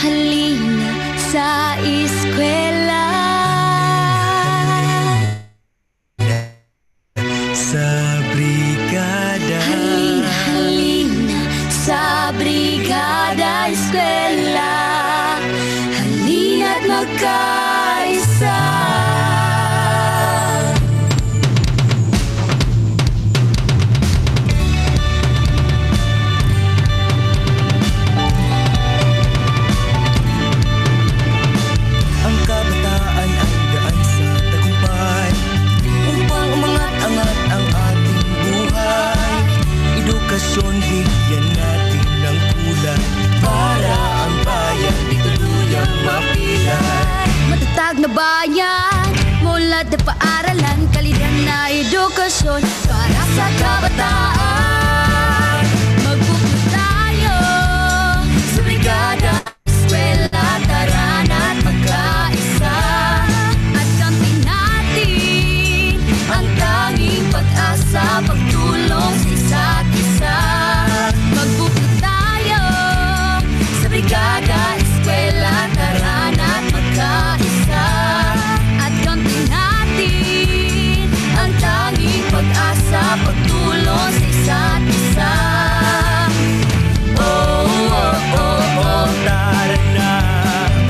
halina sa eskwela. Sa brigada. Halina sa brigada eskwela. Halina't magkaisa. Ang kabataan ay daan sa tagumpay upang umangat-angat ang ating buhay. Edukasyon, bigyan natin ng kulay para ang bayan di tuluyang mapilay. Matatag na bayan, mula na paaralan, kalidad na edukasyon para sa kabataan. Magpupulong tayo sa brigada eskwela, tara na't magkaisa. At kampihin natin ang tanging pag-asa, pagtulong sa isa't isa. Magpupulong tayo sa brigada eskwela, tara na't magkaisa. At kampihin natin ang tanging pag-asa, pagtulong sa isa't isa. Oh, oh, oh, oh, Tara na.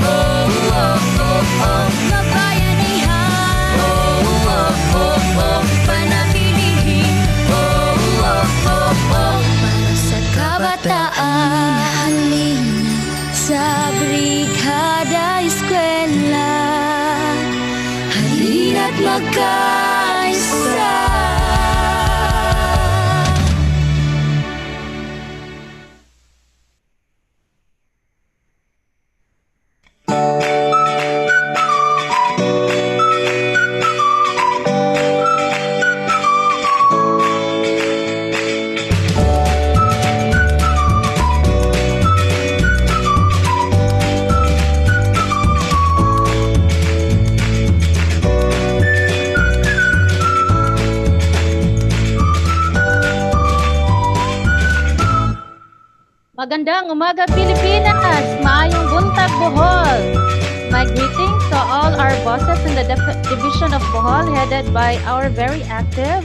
oh, oh, oh, oh, mabayanihan. Oh, oh, oh, oh, panatilihin. Oh, oh, oh, oh, para sa kabataan. Halina sa brigada eskwela. Halina't magkaisa. Magandang umaga Pilipinas! Maayong buntag Bohol! My greetings to all our bosses in the Division of Bohol headed by our very active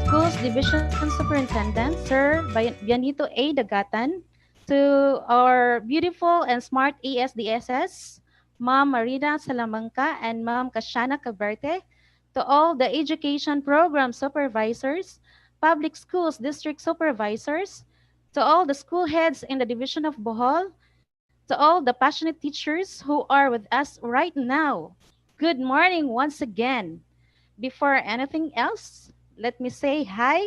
Schools Division Superintendent, Sir Bianito A. Dagatan, to our beautiful and smart ASDSS, Ma'am Marina Salamanca and Ma'am Kashana Caberte, to all the education program supervisors, public schools district supervisors, to all the school heads in the Division of Bohol, to all the passionate teachers who are with us right now. Good morning once again. Before anything else, let me say hi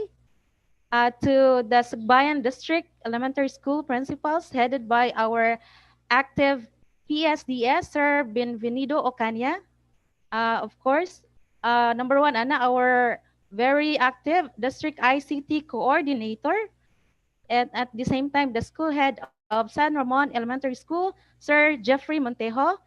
to the Sagbayan District Elementary School principals headed by our active PSDS, Sir Benvenido Ocaña. Of course, number one, our very active District ICT Coordinator, and at the same time, the school head of San Ramon Elementary School, Sir Jeffrey Montejo.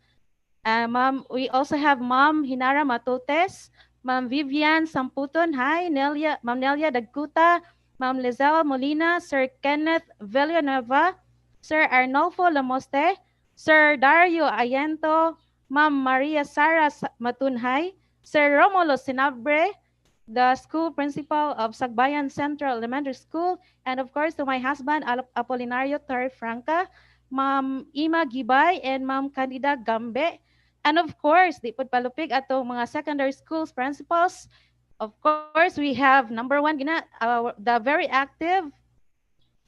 Ma'am, we also have Ma'am Hinara Matotes, Ma'am Vivian Samputon, hi, Ma'am Nelia Dagkuta, Ma'am Lizelle Molina, Sir Kenneth Villanueva, Sir Arnolfo Lamoste, Sir Dario Ayento, Ma'am Maria Sara Matunhay, Sir Romulo Sinabre, the school principal of Sagbayan Central Elementary School, and of course to my husband, Apolinario Torre Franca, Ma'am Ima Gibay, and Ma'am Candida Gambe. And of course, di pagpalupig atong mga secondary schools principals. Of course, we have number one, the very active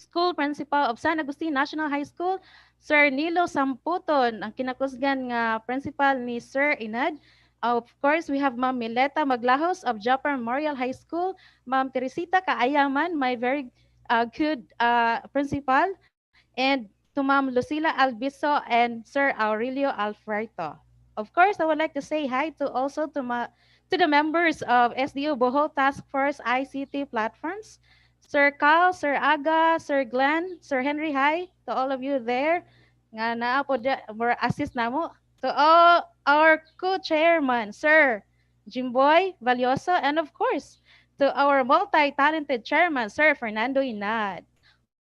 school principal of San Agustin National High School, Sir Nilo Samputon, ang kinakusgan nga principal ni Sir Inad. Of course, we have Ma'am Mileta Maglahos of Japar Memorial High School, Ma'am Teresita Kaayaman, my very good principal, and to Ma'am Lucila Albiso and Sir Aurelio Alfredo. Of course, I would like to say hi to also to the members of SDO Bohol Task Force ICT platforms, Sir Carl, Sir Aga, Sir Glenn, Sir Henry, hi to all of you there. Nga naa po more assist na mo. To all our co-chairman, Sir Jimboy Valioso, and of course, to our multi-talented chairman, Sir Fernando Inad.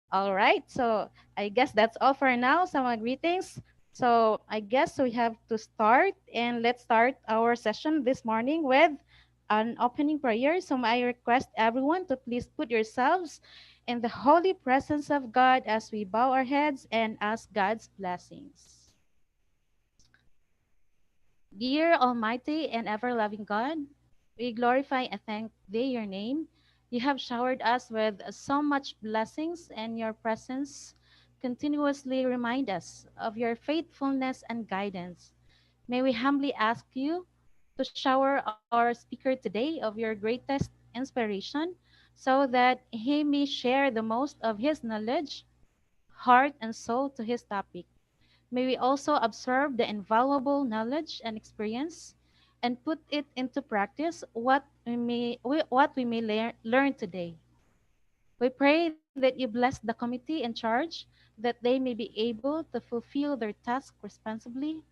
All right, so I guess that's all for now. Sa mga greetings. So I guess we have to start, and let's start our session this morning with an opening prayer. So I request everyone to please put yourselves in the holy presence of God as we bow our heads and ask God's blessings. Dear Almighty and ever loving God, we glorify and thank thee your name. You have showered us with so much blessings, and your presence continuously remind us of your faithfulness and guidance. May we humbly ask you to shower our speaker today of your greatest inspiration so that he may share the most of his knowledge, heart, and soul to his topic. May we also observe the invaluable knowledge and experience and put it into practice what we may learn today. We pray that you bless the committee in charge, that they may be able to fulfill their task responsibly,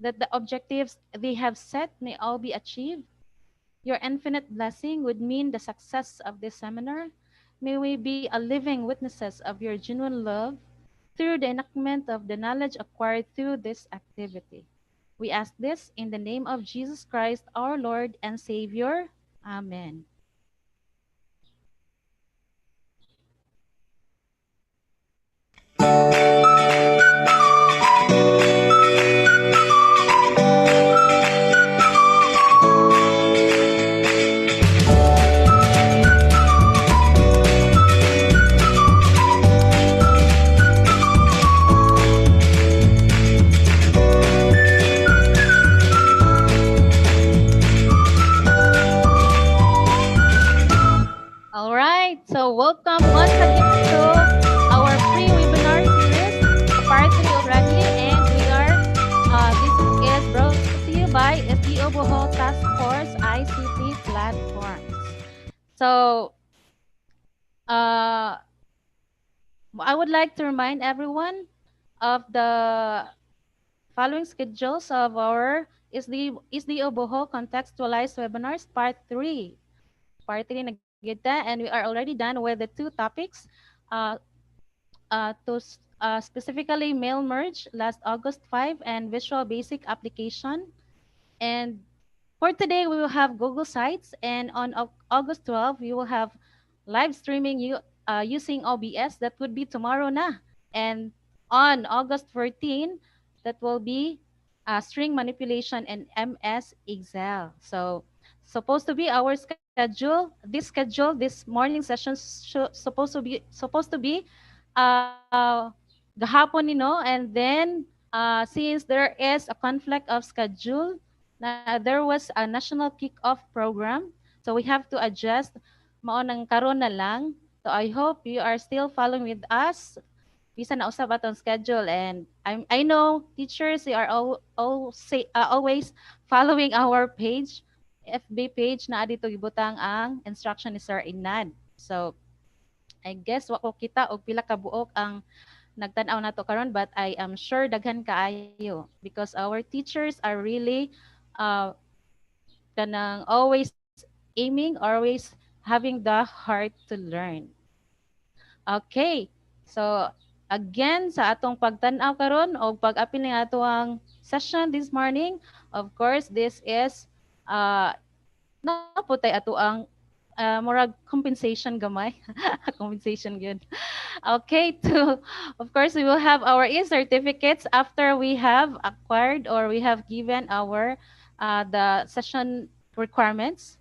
that the objectives they have set may all be achieved. Your infinite blessing would mean the success of this seminar. May we be a living witnesses of your genuine love through the enactment of the knowledge acquired through this activity. We ask this in the name of Jesus Christ, our Lord and Savior. Amen. All right, so welcome once again to our free webinar series, part 3 already, and this is brought to you by SDO Bohol Task Force ICT platforms. So, uh, I would like to remind everyone of the following schedules of our SDO Bohol Contextualized Webinars Part 3. Part 3 na gyud ta, and we are already done with the two topics. Uh, specifically mail merge last August 5 and Visual Basic application. And for today, we will have Google Sites, and on August 12, we will have live streaming using OBS. That would be tomorrow na. And on August 14, that will be string manipulation and MS Excel. So supposed to be our schedule, this morning session supposed to be gahapon, and then since there is a conflict of schedule, there was a national kick-off program, so we have to adjust. Mao nang karon na lang. So I hope you are still following with us. Bisa na usab atong schedule, and I know teachers, they are always following our page, FB page na dito gibutang ang instruction ni Sir Inad. So I guess wa ko kita og pila ka buok ang nagtan-aw nato karon, but I am sure daghan kaayo because our teachers are really uh, kanang always aiming, always having the heart to learn. Okay. So again, sa atong pagtan-aw karon o pag-apil ng ato ang session this morning, of course, this is naputay ato ang murag compensation gamay. Compensation good. Okay, of course, we will have our e-certificates after we have acquired or we have given our the session requirements.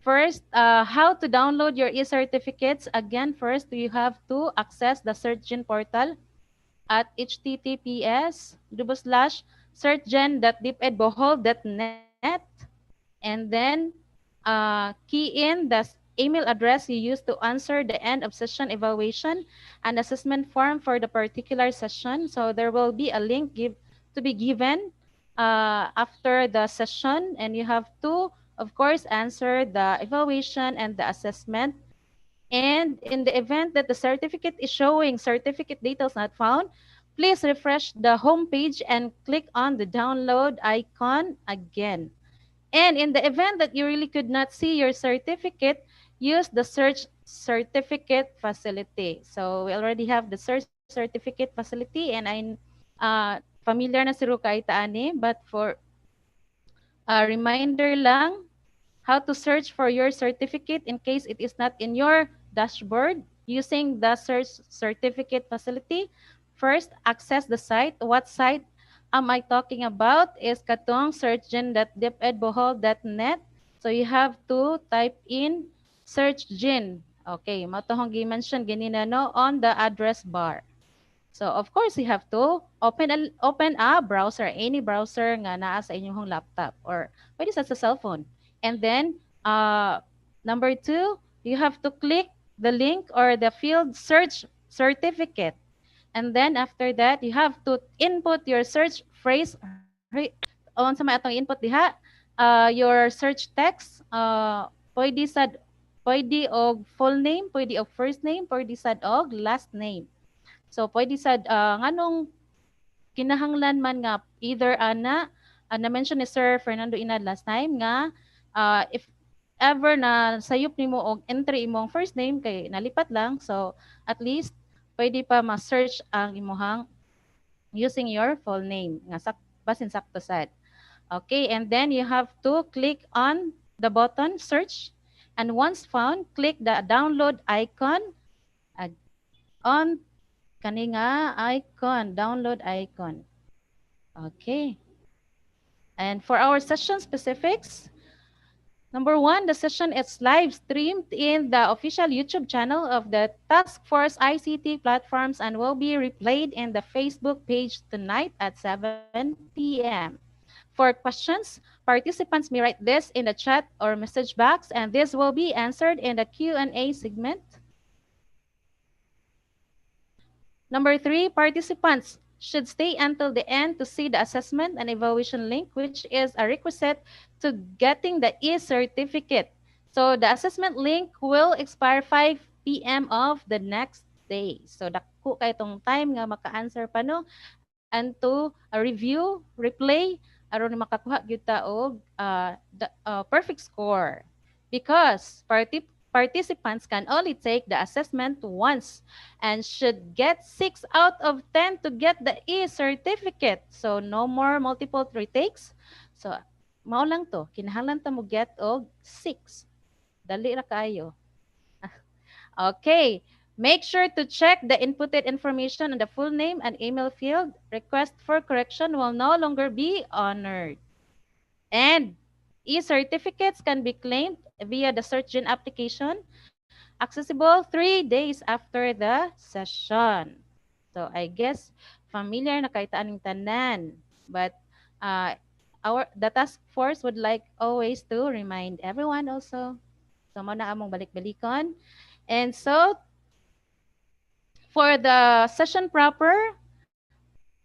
First, how to download your e-certificates. Again, first, you have to access the SearchGen portal at https://searchgen.depedbohol.net, and then key in the email address you used to answer the end of session evaluation and assessment form for the particular session. So there will be a link to be given after the session, and you have to, of course, answer the evaluation and the assessment. And in the event that the certificate is showing certificate details not found, please refresh the home page and click on the download icon again. And in the event that you really could not see your certificate, use the search certificate facility. So we already have the search certificate facility, and I familiar na si Ruka itaani, but for a reminder lang, how to search for your certificate in case it is not in your dashboard using the search certificate facility. First, access the site. What site am I talking about? Is katong searchgen.depedbohol.net. So you have to type in searchgen. Okay, matohong gi-mention ganina no on the address bar. So of course, you have to open a browser, any browser nga naa sa inyong laptop or pwede sa cellphone. And then number 2, you have to click the link or the field search certificate. And then after that, you have to input your search phrase on sa may atong input diha, your search text, pwede sad pwede og full name, pwede og first name, pwede sad og last name. So pwede sad nganong kinahanglan man nga either na mention ni Sir Fernando Inad last time nga if ever na sayop nimo og entry imong first name kay nalipat lang, so at least pwede pa ma-search ang imuhang using your full name nga basin sakto sad. Okay, and then you have to click on the button search, and once found, click the download icon on kani nga icon, download icon. Okay. And for our session specifics, number 1, the session is live streamed in the official YouTube channel of the Task Force ICT platforms and will be replayed in the Facebook page tonight at 7 p.m. For questions, participants may write this in the chat or message box, and this will be answered in the Q&A segment. Number 3, participants should stay until the end to see the assessment and evaluation link, which is a requisite to getting the e-certificate. So the assessment link will expire 5 p.m. of the next day. So dako kay tong time nga maka-answer pa no, and to review, replay aron makakuha gyud ta og perfect score, because participants can only take the assessment once and should get 6 out of 10 to get the e-certificate. So no more multiple retakes. So mao lang to, kinahanglan ta mo get og 6. Dali ra kaayo. Okay. Make sure to check the inputted information on the full name and email field. Request for correction will no longer be honored. And e-certificates can be claimed via the SearchGen application, accessible 3 days after the session. So I guess familiar na kay taaning tanan, but the task force would like always to remind everyone also. So mo na among balik-balikon. And so for the session proper,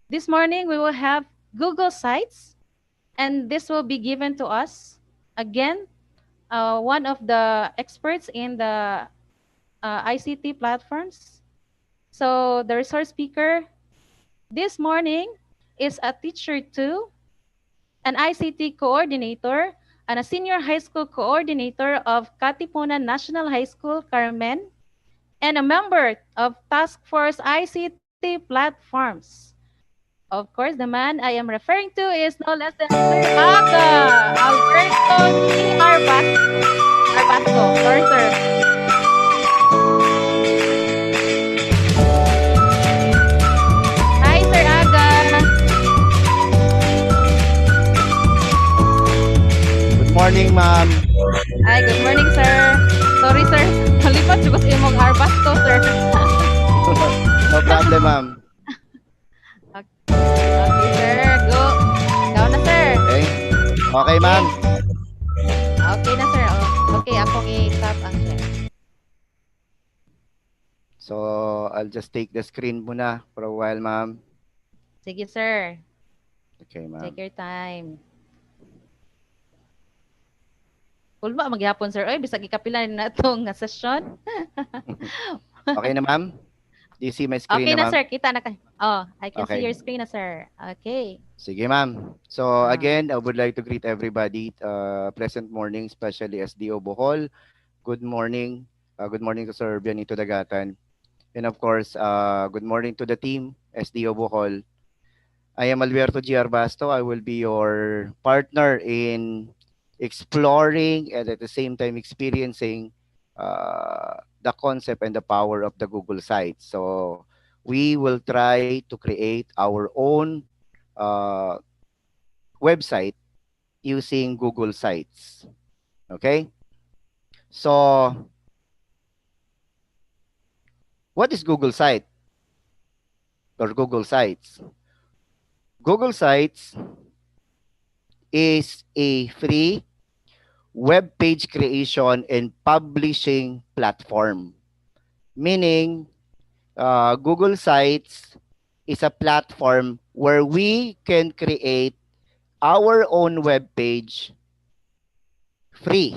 this morning we will have Google Sites, and this will be given to us. Again, one of the experts in the ICT platforms. So the resource speaker this morning is a teacher too, an ICT coordinator, and a senior high school coordinator of Katipunan National High School, Carmen, and a member of Task Force ICT platforms. Of course, the man I am referring to is no less than Sir Aga Alberto G. Arbasco. Sorry, sir. Hi, Sir Aga. Good morning, ma'am. Hi, good morning, sir. Sorry, sir. Nalipat ko sa imong Arbasco, sir. No problem, ma'am. Okay, sir. Go. Ikaw na, sir. Okay? Okay, ma'am. Okay na, sir. Okay, akong i-tap ang share. So, I'll just take the screen muna for a while, ma'am. Sige, sir. Okay, ma'am. Take your time. Ulma maghapon, sir. Oy, bisag ikapila na itong session. Okay na, ma'am? Do you see my screen Okay na, na, ma'am? sir. Kita na ka. Oh, I can Okay. see your screen na, sir. Okay. Sige, ma'am. So, again, I would like to greet everybody. Pleasant morning, especially SDO Bohol. Good morning. Good morning to Sir Bianito Dagatan. And of course, good morning to the team, SDO Bohol. I am Alberto G. Arbasto. I will be your partner in exploring and at the same time experiencing the concept and the power of the Google site. So we will try to create our own uh, website using Google Sites. Okay? So what is Google Site or Google Sites? Google Sites is a free web page creation and publishing platform. Meaning, Google Sites is a platform where we can create our own web page free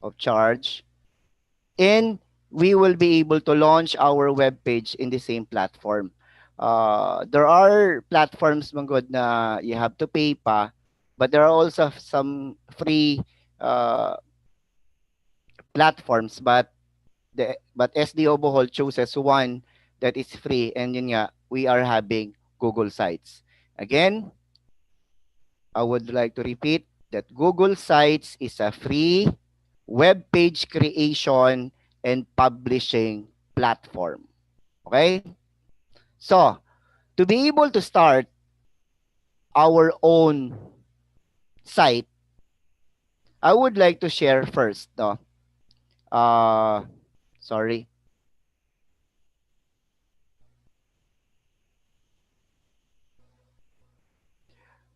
of charge, and we will be able to launch our web page in the same platform. There are platforms Manggod na you have to pay pa, but there are also some free uh, platforms, but SDO Bohol chooses one that is free, and yun nga, we are having Google Sites. Again, I would like to repeat that Google Sites is a free web page creation and publishing platform. Okay? So, to be able to start our own site, I would like to share first, no? Uh, sorry.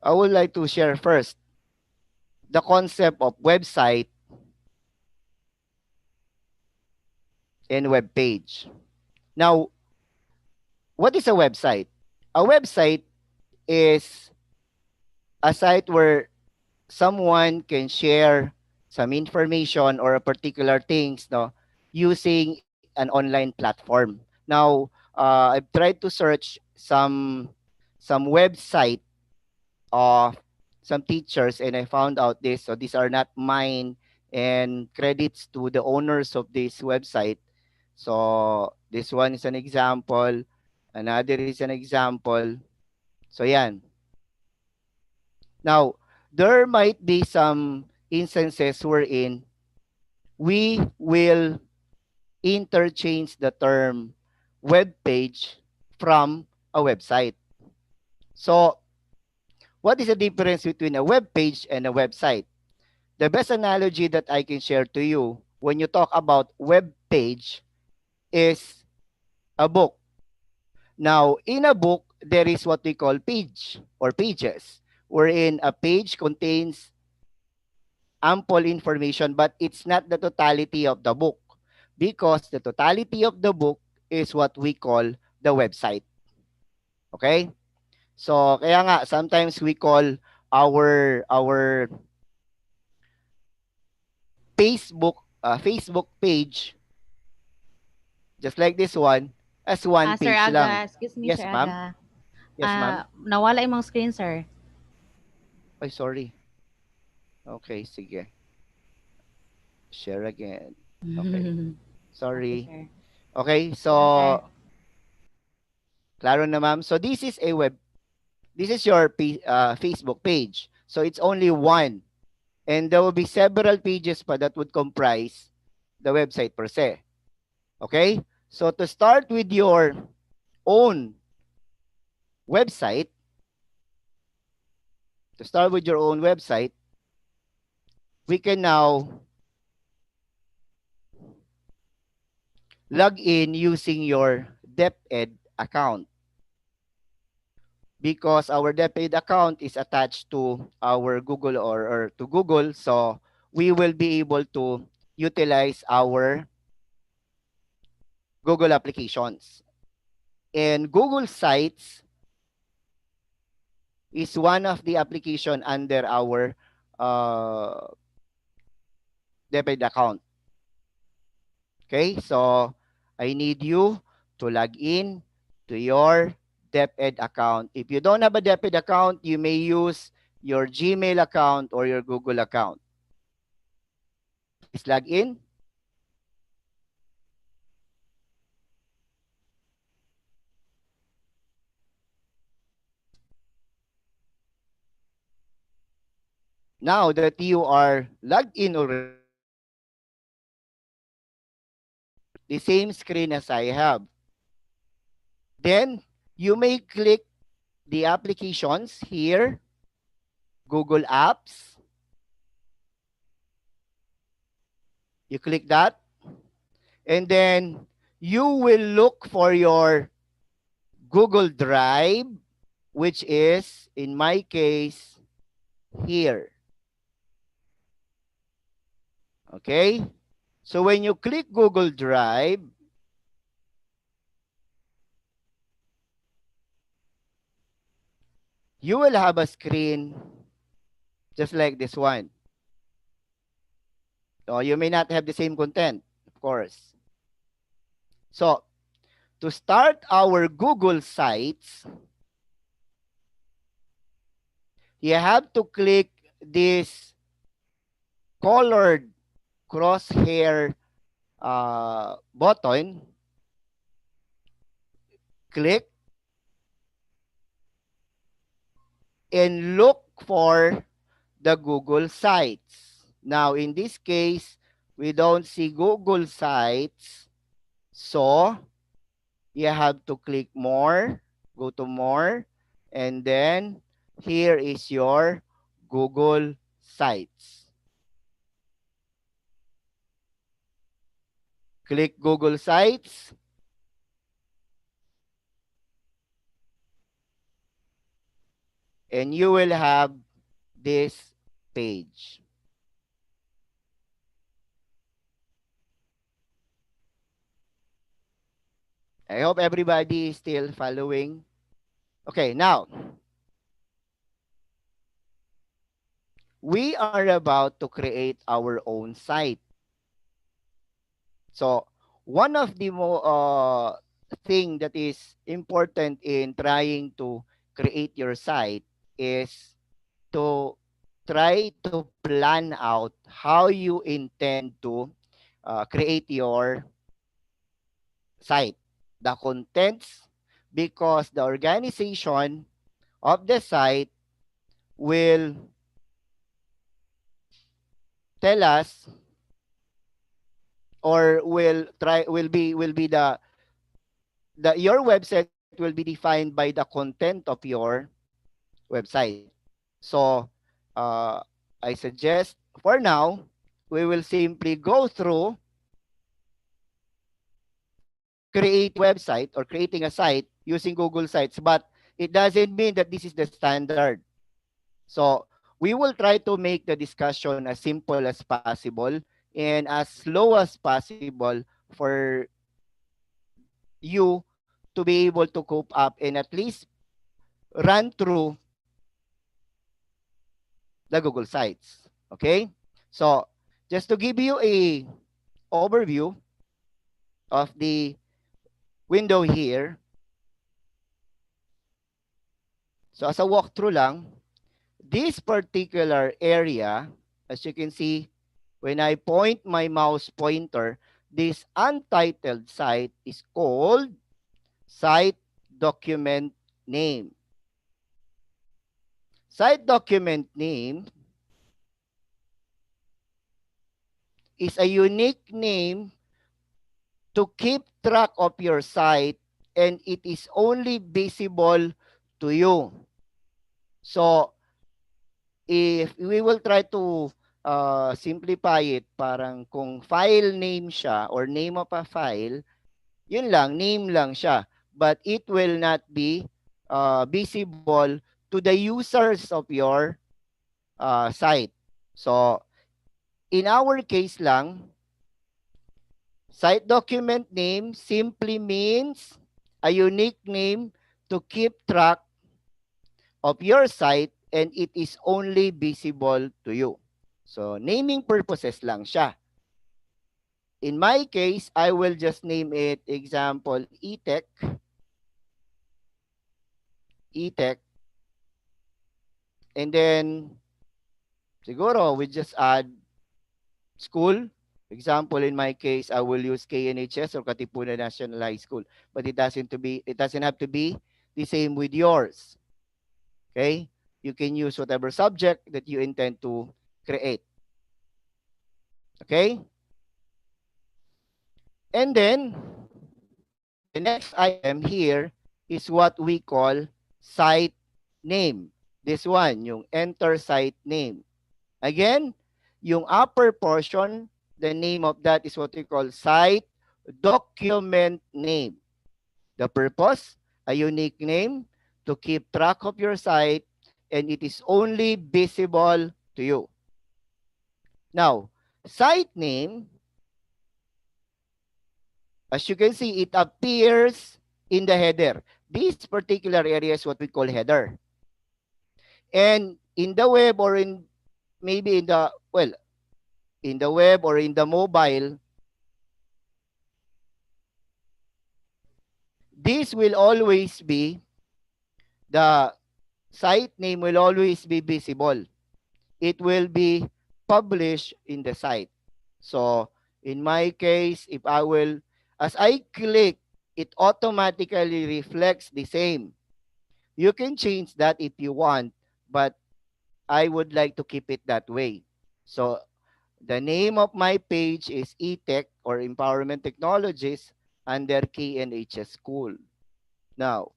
I would like to share first the concept of website and web page. Now, what is a website? A website is a site where someone can share some information or a particular things, no, using an online platform. Now, I've tried to search some website of some teachers, and I found out this. So these are not mine, and credits to the owners of this website. So this one is an example. Another is an example. So yan. Now, there might be some instances wherein we will interchange the term web page from a website. So, what is the difference between a web page and a website? The best analogy that I can share to you when you talk about web page is a book. Now, in a book, there is what we call page or pages, wherein a page contains ample information, but it's not the totality of the book, because the totality of the book is what we call the website. Okay? So, kaya nga, sometimes we call our Facebook page, just like this one, as one Sir page lang. Aga, excuse me, Yes, Sir ma'am. Aga. Yes, ma'am. Nawala imong screen, sir. Ay, sorry. Okay, sige. Share again. Okay. Okay, Sorry. sir. Okay, so Yan, sir. klaro na ma'am. So this is your Facebook page. So it's only one. And there will be several pages pa that would comprise the website per se. Okay? So to start with your own website, we can now log in using your DepEd account, because our DepEd account is attached to our Google or to Google. So we will be able to utilize our Google applications. And Google Sites is one of the application under our DepEd account. Okay, so I need you to log in to your DepEd account. If you don't have a DepEd account, you may use your Gmail account or your Google account. Please log in. Now that you are logged in already, the same screen as I have, then you may click the applications here, Google Apps. You click that, and then you will look for your Google Drive, which is, in my case, here. Okay? So when you click Google Drive, you will have a screen just like this one. So you may not have the same content, of course. So to start our Google Sites, you have to click this colored crosshair button. Click and look for the Google Sites. Now, in this case, we don't see Google Sites. So, you have to click more, go to more, and then here is your Google Sites. Click Google Sites. And you will have this page. I hope everybody is still following. Okay, now, we are about to create our own site. So, one of the thing that is important in trying to create your site is to try to plan out how you intend to create your site, the contents, because the organization of the site will tell us, or will be your website will be defined by the content of your website. So uh, I suggest for now we will simply go through create website or creating a site using Google Sites, but it doesn't mean that this is the standard. So we will try to make the discussion as simple as possible and as slow as possible for you to be able to cope up and at least run through the Google Sites. Okay? So just to give you a overview of the window here. So as a walkthrough lang, this particular area, as you can see, when I point my mouse pointer, this untitled site is called Site Document Name. Site Document Name is a unique name to keep track of your site, and it is only visible to you. So, if we will try to simplify it, parang kung file name siya or name of a file, yun lang, name lang siya. But it will not be visible to the users of your site. So, in our case lang, site document name simply means a unique name to keep track of your site, and it is only visible to you. So, naming purposes lang siya. In my case, I will just name it, example, eTech. eTech. And then, siguro, we just add school. Example, in my case, I will use KNHS or Katipunan National High School. But it doesn't have to be the same with yours. Okay? You can use whatever subject that you intend to create. Okay? And then, the next item here is what we call site name. This one, yung enter site name. Again, yung upper portion, the name of that is what we call site document name. The purpose, a unique name to keep track of your site, and it is only visible to you. Now, site name, as you can see, it appears in the header. This particular area is what we call header. And in the web or in maybe in the, well, in the web or in the mobile, this will always be, the site name will always be visible. It will be published in the site. So in my case, if I will, as I click, it automatically reflects the same. You can change that if you want, but I would like to keep it that way. So the name of my page is eTech or Empowerment Technologies under KNHS School. Now,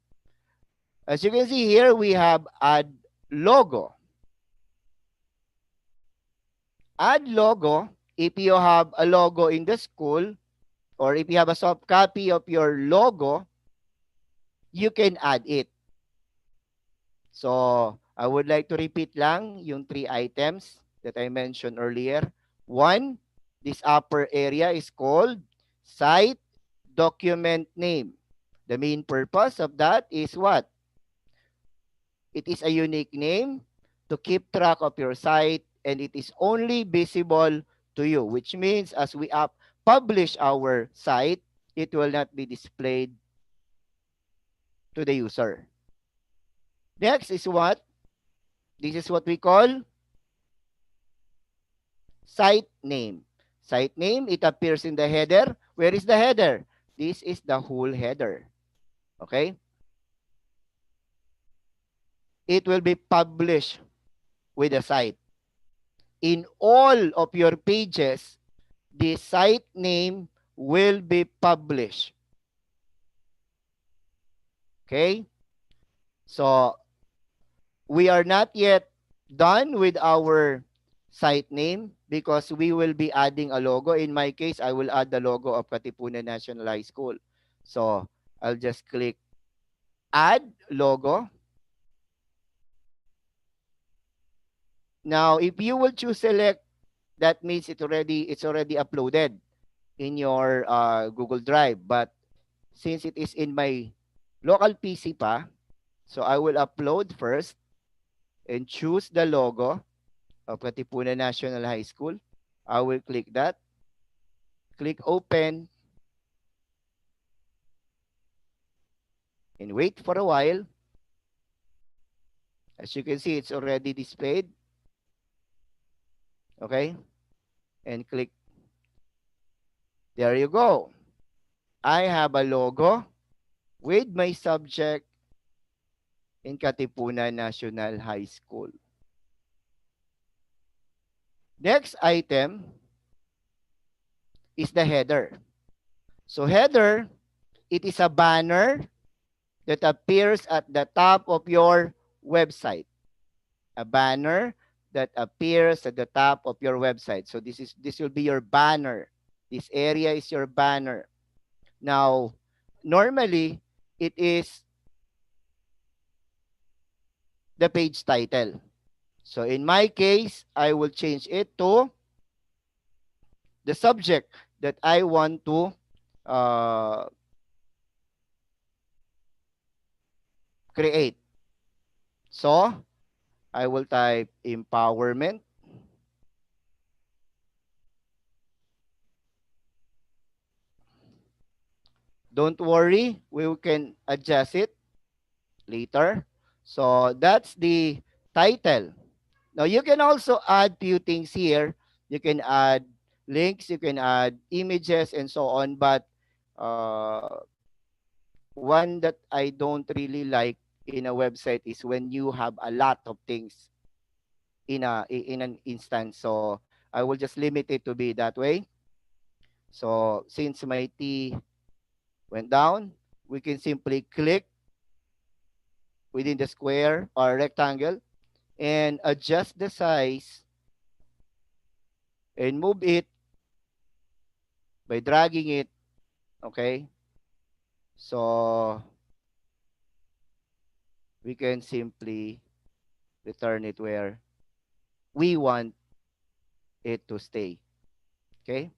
as you can see here, we have add logo. Add logo, if you have a logo in the school, or if you have a soft copy of your logo, you can add it. So, I would like to repeat lang yung 3 items that I mentioned earlier. One, this upper area is called site document name. The main purpose of that is what? It is a unique name to keep track of your site, and it is only visible to you, which means as we publish our site, it will not be displayed to the user. Next is what? This is what we call site name. Site name, it appears in the header. Where is the header? This is the whole header. Okay? It will be published with the site. In all of your pages, the site name will be published. Okay? So, we are not yet done with our site name because we will be adding a logo. In my case, I will add the logo of Katipunan National High School. So, I'll just click Add Logo. Now, if you will choose select, that means it's already uploaded in your Google Drive. But since it is in my local PC pa, so I will upload first and choose the logo of Katipunan National High School. I will click that. Click open. And wait for a while. As you can see, it's already displayed. Okay? And click. There you go. I have a logo with my subject in Katipunan National High School. Next item is the header. So header, it is a banner that appears at the top of your website. A banner that appears at the top of your website. So this will be your banner. This area is your banner. Now, normally, it is the page title. So in my case, I will change it to the subject that I want to create. So I will type empowerment. Don't worry, we can adjust it later. So that's the title. Now you can also add few things here. You can add links, you can add images and so on. But one that I don't really like in a website is when you have a lot of things. in an instance. So I will just limit it to be that way. So since my T went down, we can simply click within the square or rectangle and adjust the size and move it by dragging it. Okay. So we can simply return it where we want it to stay. Okay.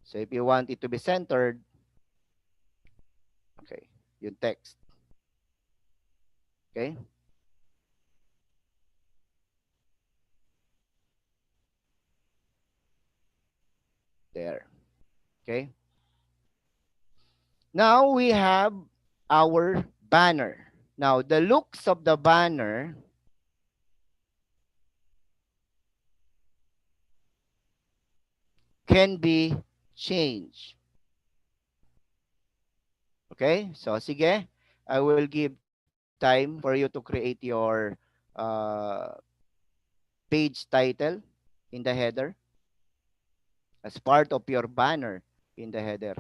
So if you want it to be centered, okay, yung text. Okay. There. Okay. Now we have our banner. Now the looks of the banner can be changed. Okay? So sige, I will give time for you to create your page title in the header as part of your banner in the header.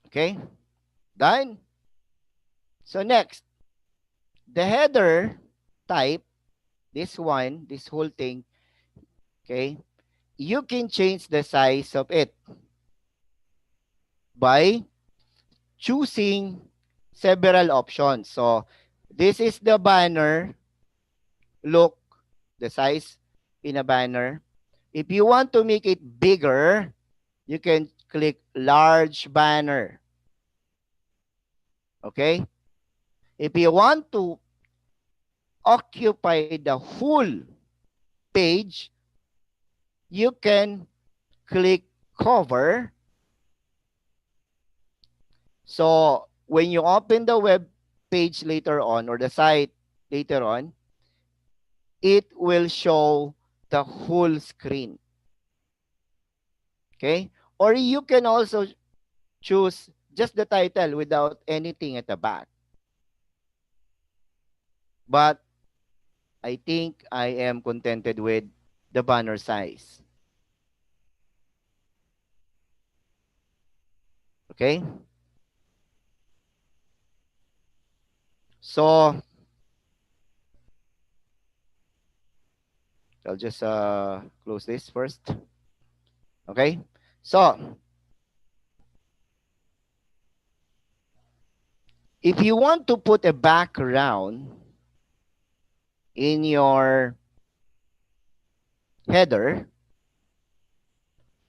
Okay? Done? So next, the header type, this one, this whole thing, okay, you can change the size of it by choosing several options. So this is the banner look, the size in a banner. If you want to make it bigger, you can click large banner. Okay? If you want to occupy the whole page, you can click cover. So when you open the web page later on or the site later on, it will show the whole screen. Okay? Or you can also choose just the title without anything at the back. But I think I am contented with the banner size. Okay? So I'll just close this first. Okay? So if you want to put a background in your header,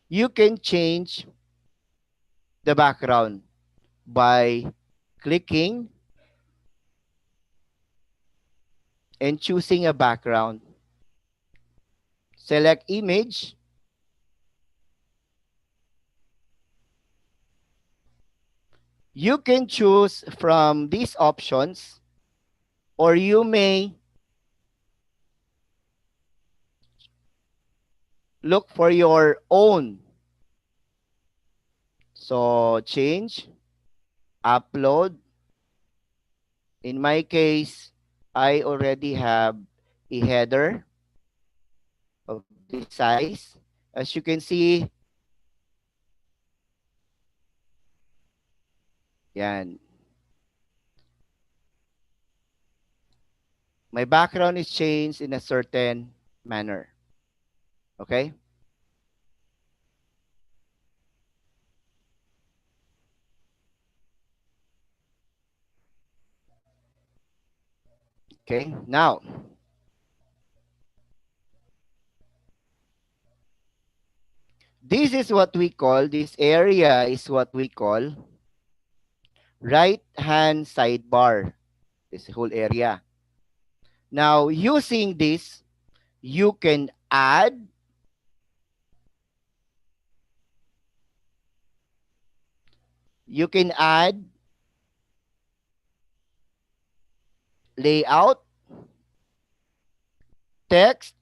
you can change the background by clicking and choosing a background. Select image. You can choose from these options, or you may look for your own. So change, upload. In my case, I already have a header of this size. As you can see, yan. My background is changed in a certain manner. Okay? Okay, now, this is what we call, this area is what we call right-hand sidebar, this whole area. Now, using this, you can add layout, text,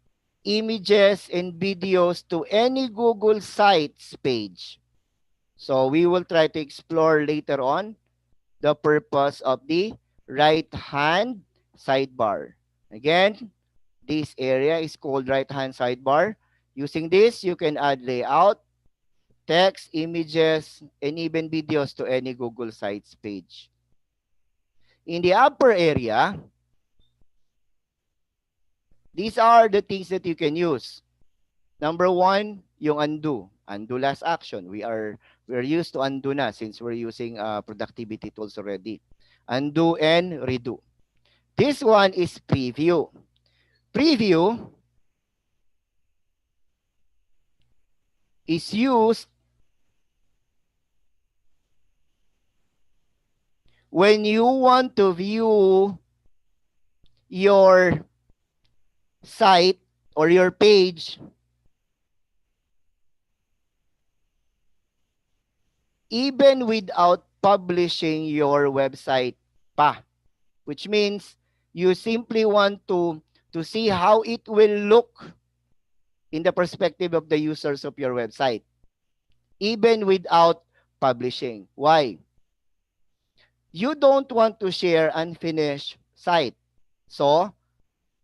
images, and videos to any Google Sites page. So we will try to explore later on the purpose of the right-hand sidebar. Again, this area is called right-hand sidebar. Using this, you can add layout, text, images, and even videos to any Google Sites page. In the upper area, these are the things that you can use. Number one, yung undo. Undo last action. We're used to undo na since we're using productivity tools already. Undo and redo. This one is preview. Preview is used when you want to view your site or your page even without publishing your website pa. Which means you simply want to see how it will look in the perspective of the users of your website, even without publishing. Why? You don't want to share unfinished site. So,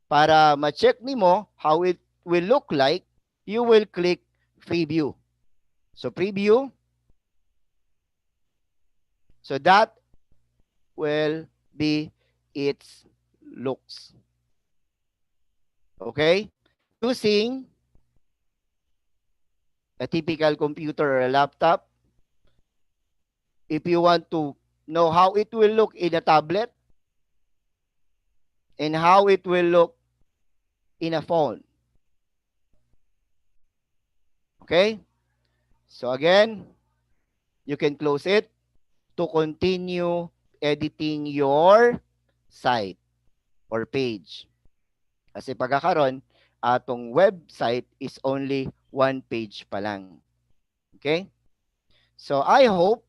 para ma-check nimo how it will look like, you will click preview. So, preview. So, that will be its looks. Okay? Using a typical computer or a laptop, if you want to know how it will look in a tablet and how it will look in a phone. Okay? So again, you can close it to continue editing your site or page. Kasi pagkakaroon, atong website is only one page pa lang. Okay? So I hope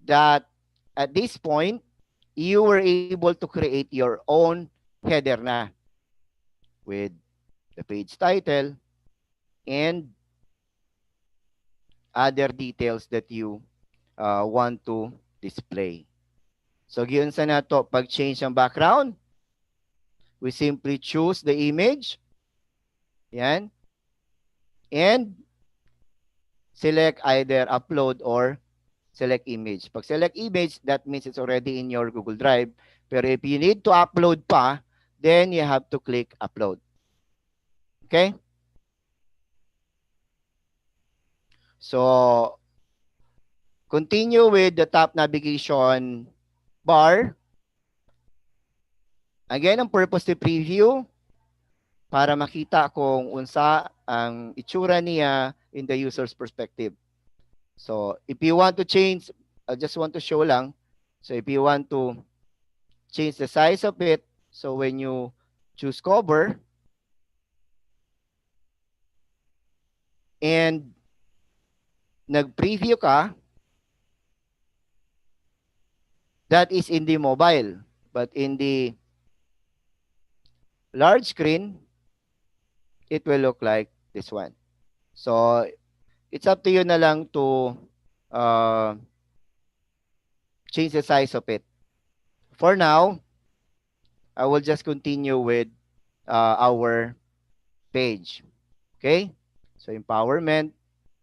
that at this point, you were able to create your own header na with the page title and other details that you want to display. So, giyon sa nato pag-change ang background, we simply choose the image. Yan. And select either upload or select image. Pag select image, that means it's already in your Google Drive. Pero if you need to upload pa, then you have to click upload. Okay? So, continue with the top navigation bar. Again, ang purpose to preview para makita kung unsa ang itsura niya in the user's perspective. So, if you want to change, I just want to show lang. So, if you want to change the size of it, so when you choose cover, and nag-preview ka, that is in the mobile. But in the large screen, it will look like this one. So, it's up to you na lang to change the size of it. For now, I will just continue with our page. Okay? So, empowerment.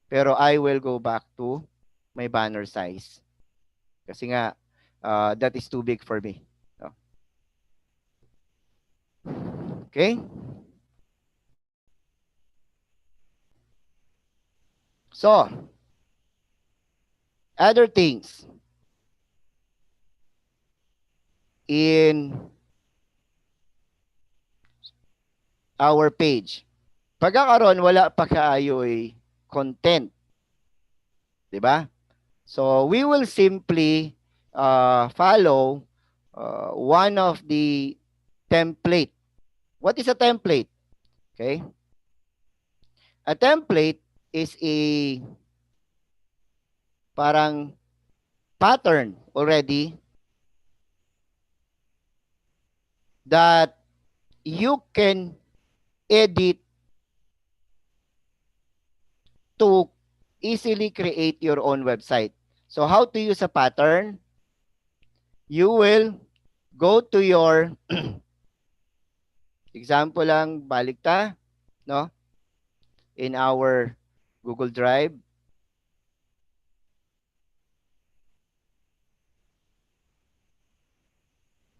Pero I will go back to my banner size. Kasi nga, that is too big for me. Okay? So, other things in our page. Pagkakaroon, wala pa kaayoy content. Diba? So, we will simply follow one of the template. What is a template? Okay? A template is a parang pattern already that you can edit to easily create your own website. So how to use a pattern? You will go to your example lang, balik ta, no? In our Google Drive.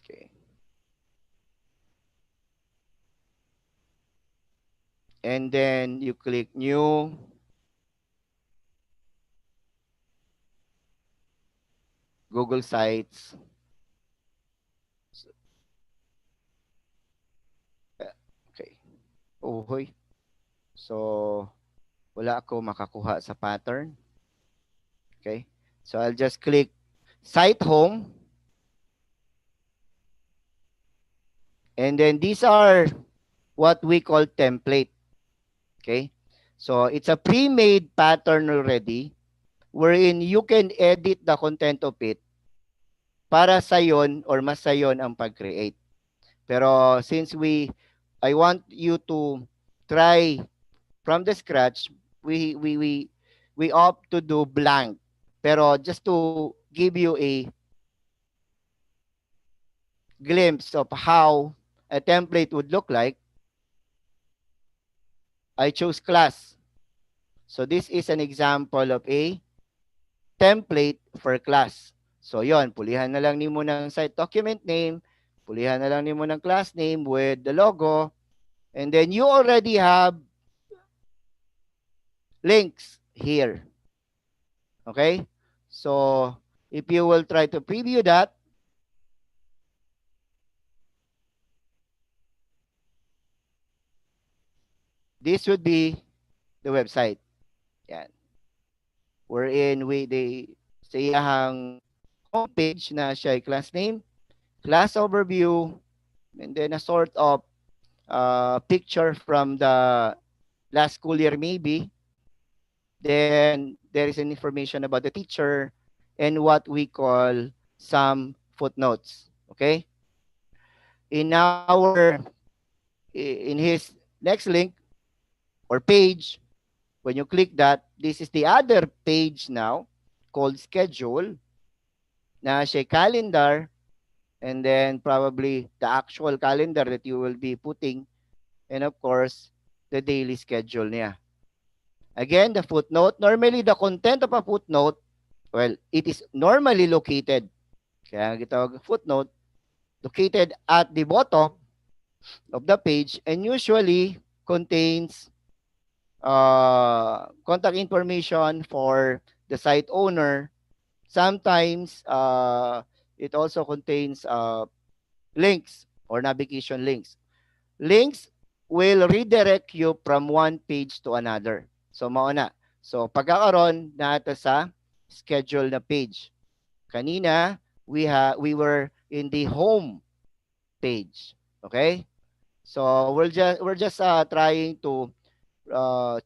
Okay. And then you click new. Google Sites. Okay. Uhoy. So, wala ako makakuha sa pattern. Okay. So, I'll just click Site Home. And then these are what we call template. Okay. So, it's a pre-made pattern already wherein you can edit the content of it para sa yon or mas sa yon ang pag-create. Pero since I want you to try from the scratch, we opt to do blank. Pero just to give you a glimpse of how a template would look like, I chose class. So this is an example of a template for class. So yon, pulihan na lang nimo ng site document name, pulihan na lang nimo ng class name with the logo, and then you already have links here. Okay? So if you will try to preview that, this would be the website. Yan. Wherein sa iyahang homepage na siya ay class name, class overview, and then a sort of picture from the last school year maybe. Then there is an information about the teacher and what we call some footnotes. Okay? In his next link or page, when you click that, this is the other page now called schedule na siya calendar, and then probably the actual calendar that you will be putting, and of course the daily schedule niya. Again, the footnote, normally the content of a footnote, well, it is normally located, kaya gitawag footnote, located at the bottom of the page and usually contains contact information for the site owner. Sometimes it also contains links or navigation links. Links will redirect you from one page to another. So mao na. So pagkakaroon na ata sa schedule na page. Kanina we were in the home page. Okay? So we're just trying to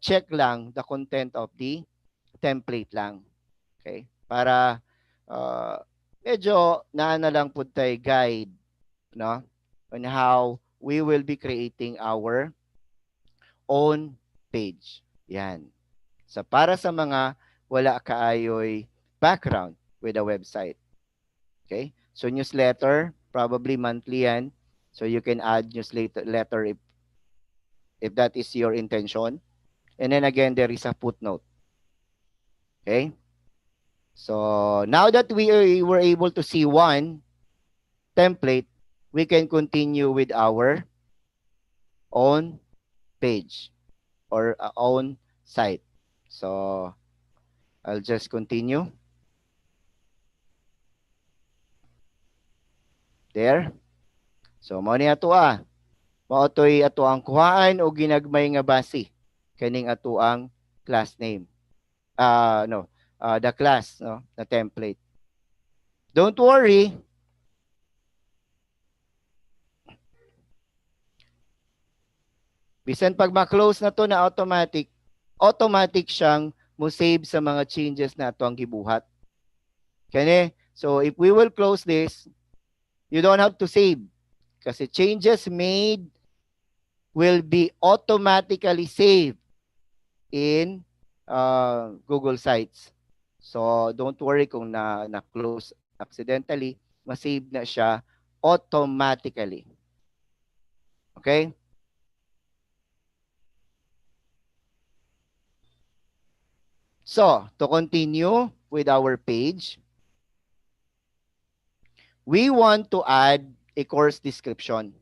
check lang the content of the template lang. Okay? Para medyo naana lang po tayo guide, no? On how we will be creating our own page. Yan. So para sa mga wala kaayoy background with a website. Okay? So newsletter, probably monthly yan. So you can add newsletter if that is your intention. And then again, there is a footnote. Okay? So now that we were able to see one template, we can continue with our own page or own site. So I'll just continue. There. So mao ni ato mao toy ato ang kuhaan o ginagmay nga base kaning ato ang class name. The class, no, the template. Don't worry. Bisan pag ma-close na to na automatic siyang mo save sa mga changes na ato ang gibuhat. Kani, so if we will close this, you don't have to save kasi changes made will be automatically saved in Google Sites. So don't worry kung na-close accidentally, ma-save na siya automatically. Okay? So, to continue with our page, we want to add a course description.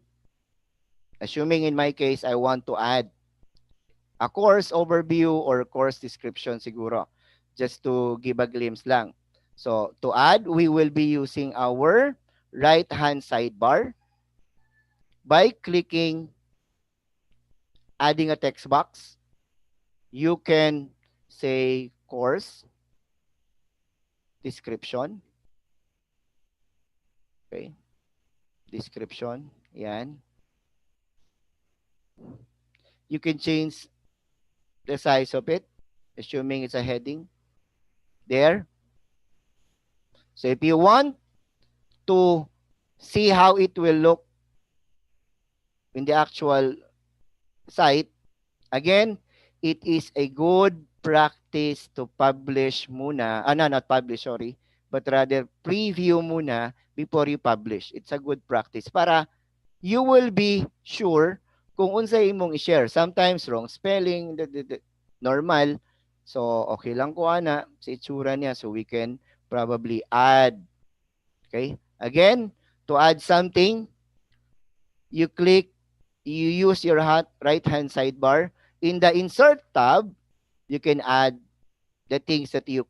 Assuming in my case, I want to add a course overview or course description siguro, just to give a glimpse lang. So, to add, we will be using our right-hand sidebar by clicking adding a text box. You can say course description. Okay. Description. Yan. You can change the size of it, assuming it's a heading. There. So if you want to see how it will look in the actual site, again, it is a good practice to publish muna. No, not publish, sorry. But rather preview muna before you publish. It's a good practice para you will be sure kung unsay imong i-share. Sometimes wrong spelling, normal. So, okay lang ko ana sa itsura niya. So, we can probably add. Okay? Again, to add something, you use your right-hand sidebar. In the Insert tab, you can add the things that you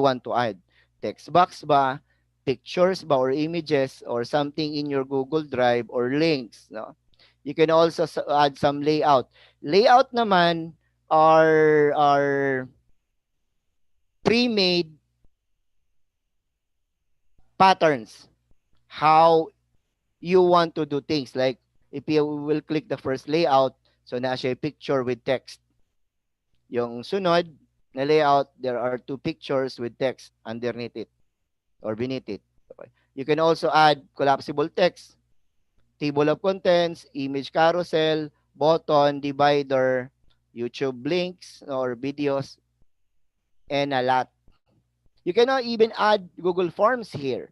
want to add. Text box ba, pictures ba or images or something in your Google Drive or links, no? You can also add some layout. Layout naman are pre-made patterns how you want to do things. Like if you will click the first layout, so na siya picture with text. Yung sunod na layout, there are two pictures with text underneath it or beneath it. Okay. You can also add collapsible text, table of contents, image carousel, button, divider, YouTube links or videos, and a lot. You can now even add Google Forms here.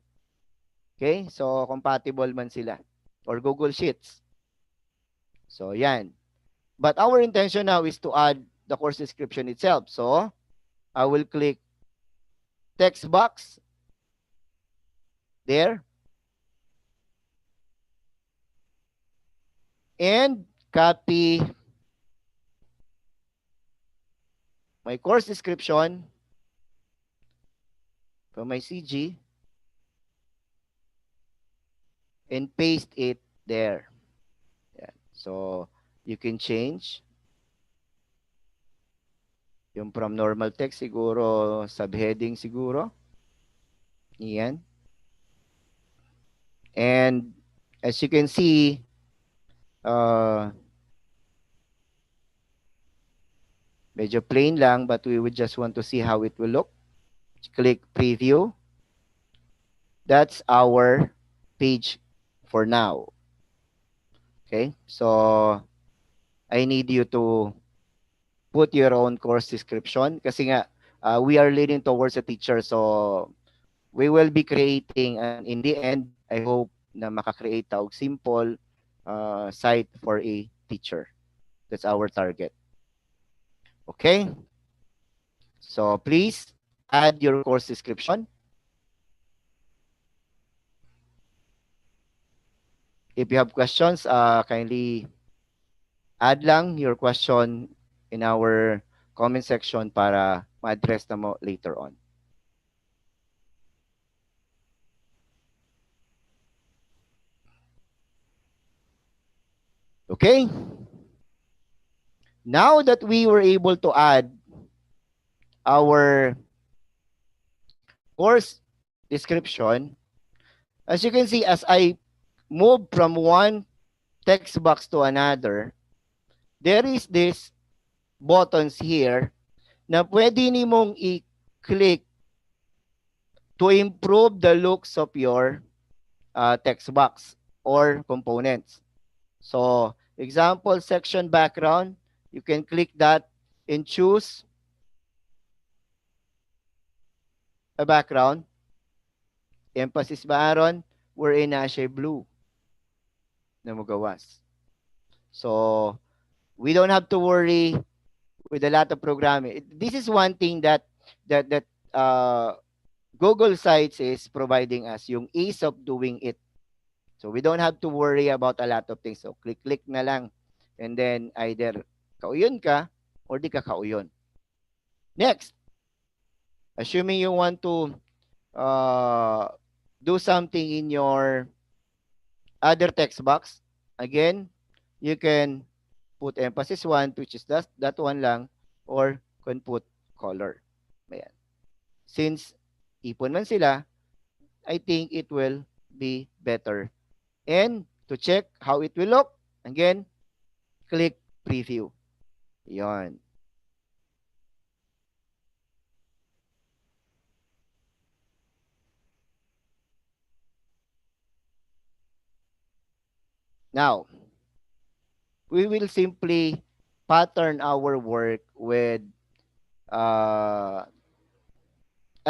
Okay? So, compatible man sila. Or Google Sheets. So, yan. But our intention now is to add the course description itself. So, I will click text box. There. And copy my course description from my CG and paste it there. Yeah. So, you can change yung from normal text siguro, subheading siguro. Yan. And as you can see, medyo plain lang, but we would just want to see how it will look. Click preview. That's our page for now. Okay, so I need you to put your own course description kasi nga we are leading towards a teacher, so we will be creating in the end, I hope na makakreate tawag simple site for a teacher. That's our target. Okay? So please add your course description. If you have questions, kindly add lang your question in our comment section para ma-address na mo later on. Okay? Now that we were able to add our course description, as you can see, as I move from one text box to another, there is this buttons here na pwede nimong i-click to improve the looks of your text box or components. So, example, section background, you can click that and choose a background. Emphasis ba aron? Wherein na siya blue. na magawas. So, we don't have to worry with a lot of programming. This is one thing that Google Sites is providing us, yung ease of doing it. So we don't have to worry about a lot of things. So click na lang. And then either kauyon ka or di ka kauyon. Next, assuming you want to do something in your other text box, again, you can put emphasis 1, which is that one lang, or can put color. Ayan. Since ipon man sila, I think it will be better. And to check how it will look, again, click preview. Yon. Now, we will simply pattern our work with a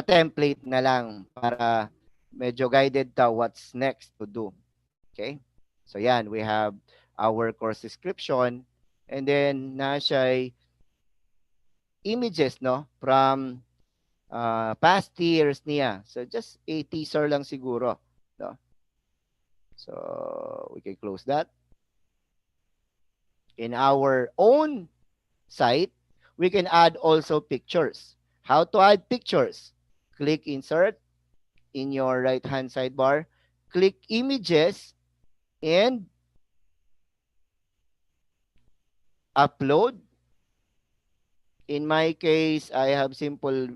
template na lang para medyo guided ta what's next to do. Okay? So yan, we have our course description and then na siya images no from past years niya. So just a teaser lang siguro, no? So we can close that. In our own site, we can add also pictures. How to add pictures? Click insert in your right-hand sidebar. Click images and upload. In my case, I have simple,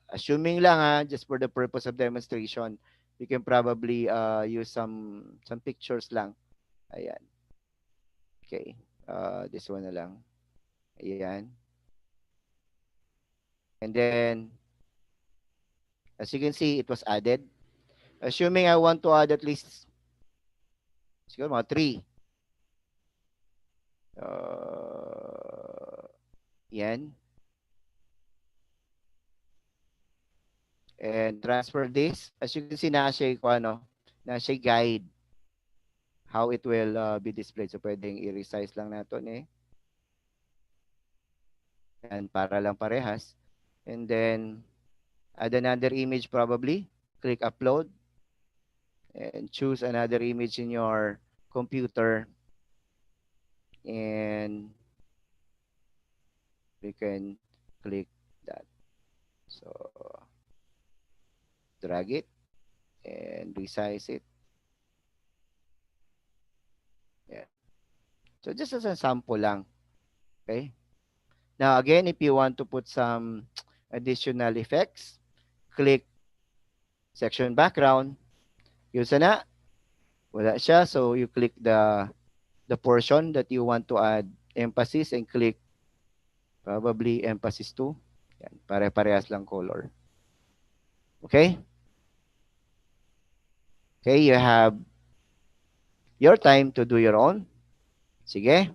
assuming lang just for the purpose of demonstration, you can probably use some pictures lang. Ayan. Okay. This one na lang. Ayan. And then, as you can see, it was added. Assuming I want to add at least, siguro mga 3. Yan. And transfer this. As you can see, nasa guide how it will be displayed. So, pwedeng i-resize lang natin eh. And para lang parehas. And then, add another image probably. Click upload. And choose another image in your computer. And we can click that. So, drag it and resize it. Yeah. So, just as a sample lang. Okay. Now, again, if you want to put some additional effects, click section background. Yun sana. Wala siya. So, you click the portion that you want to add emphasis and click probably emphasis 2. Yan, pare-parehas lang color. Okay? Okay, you have your time to do your own. Sige.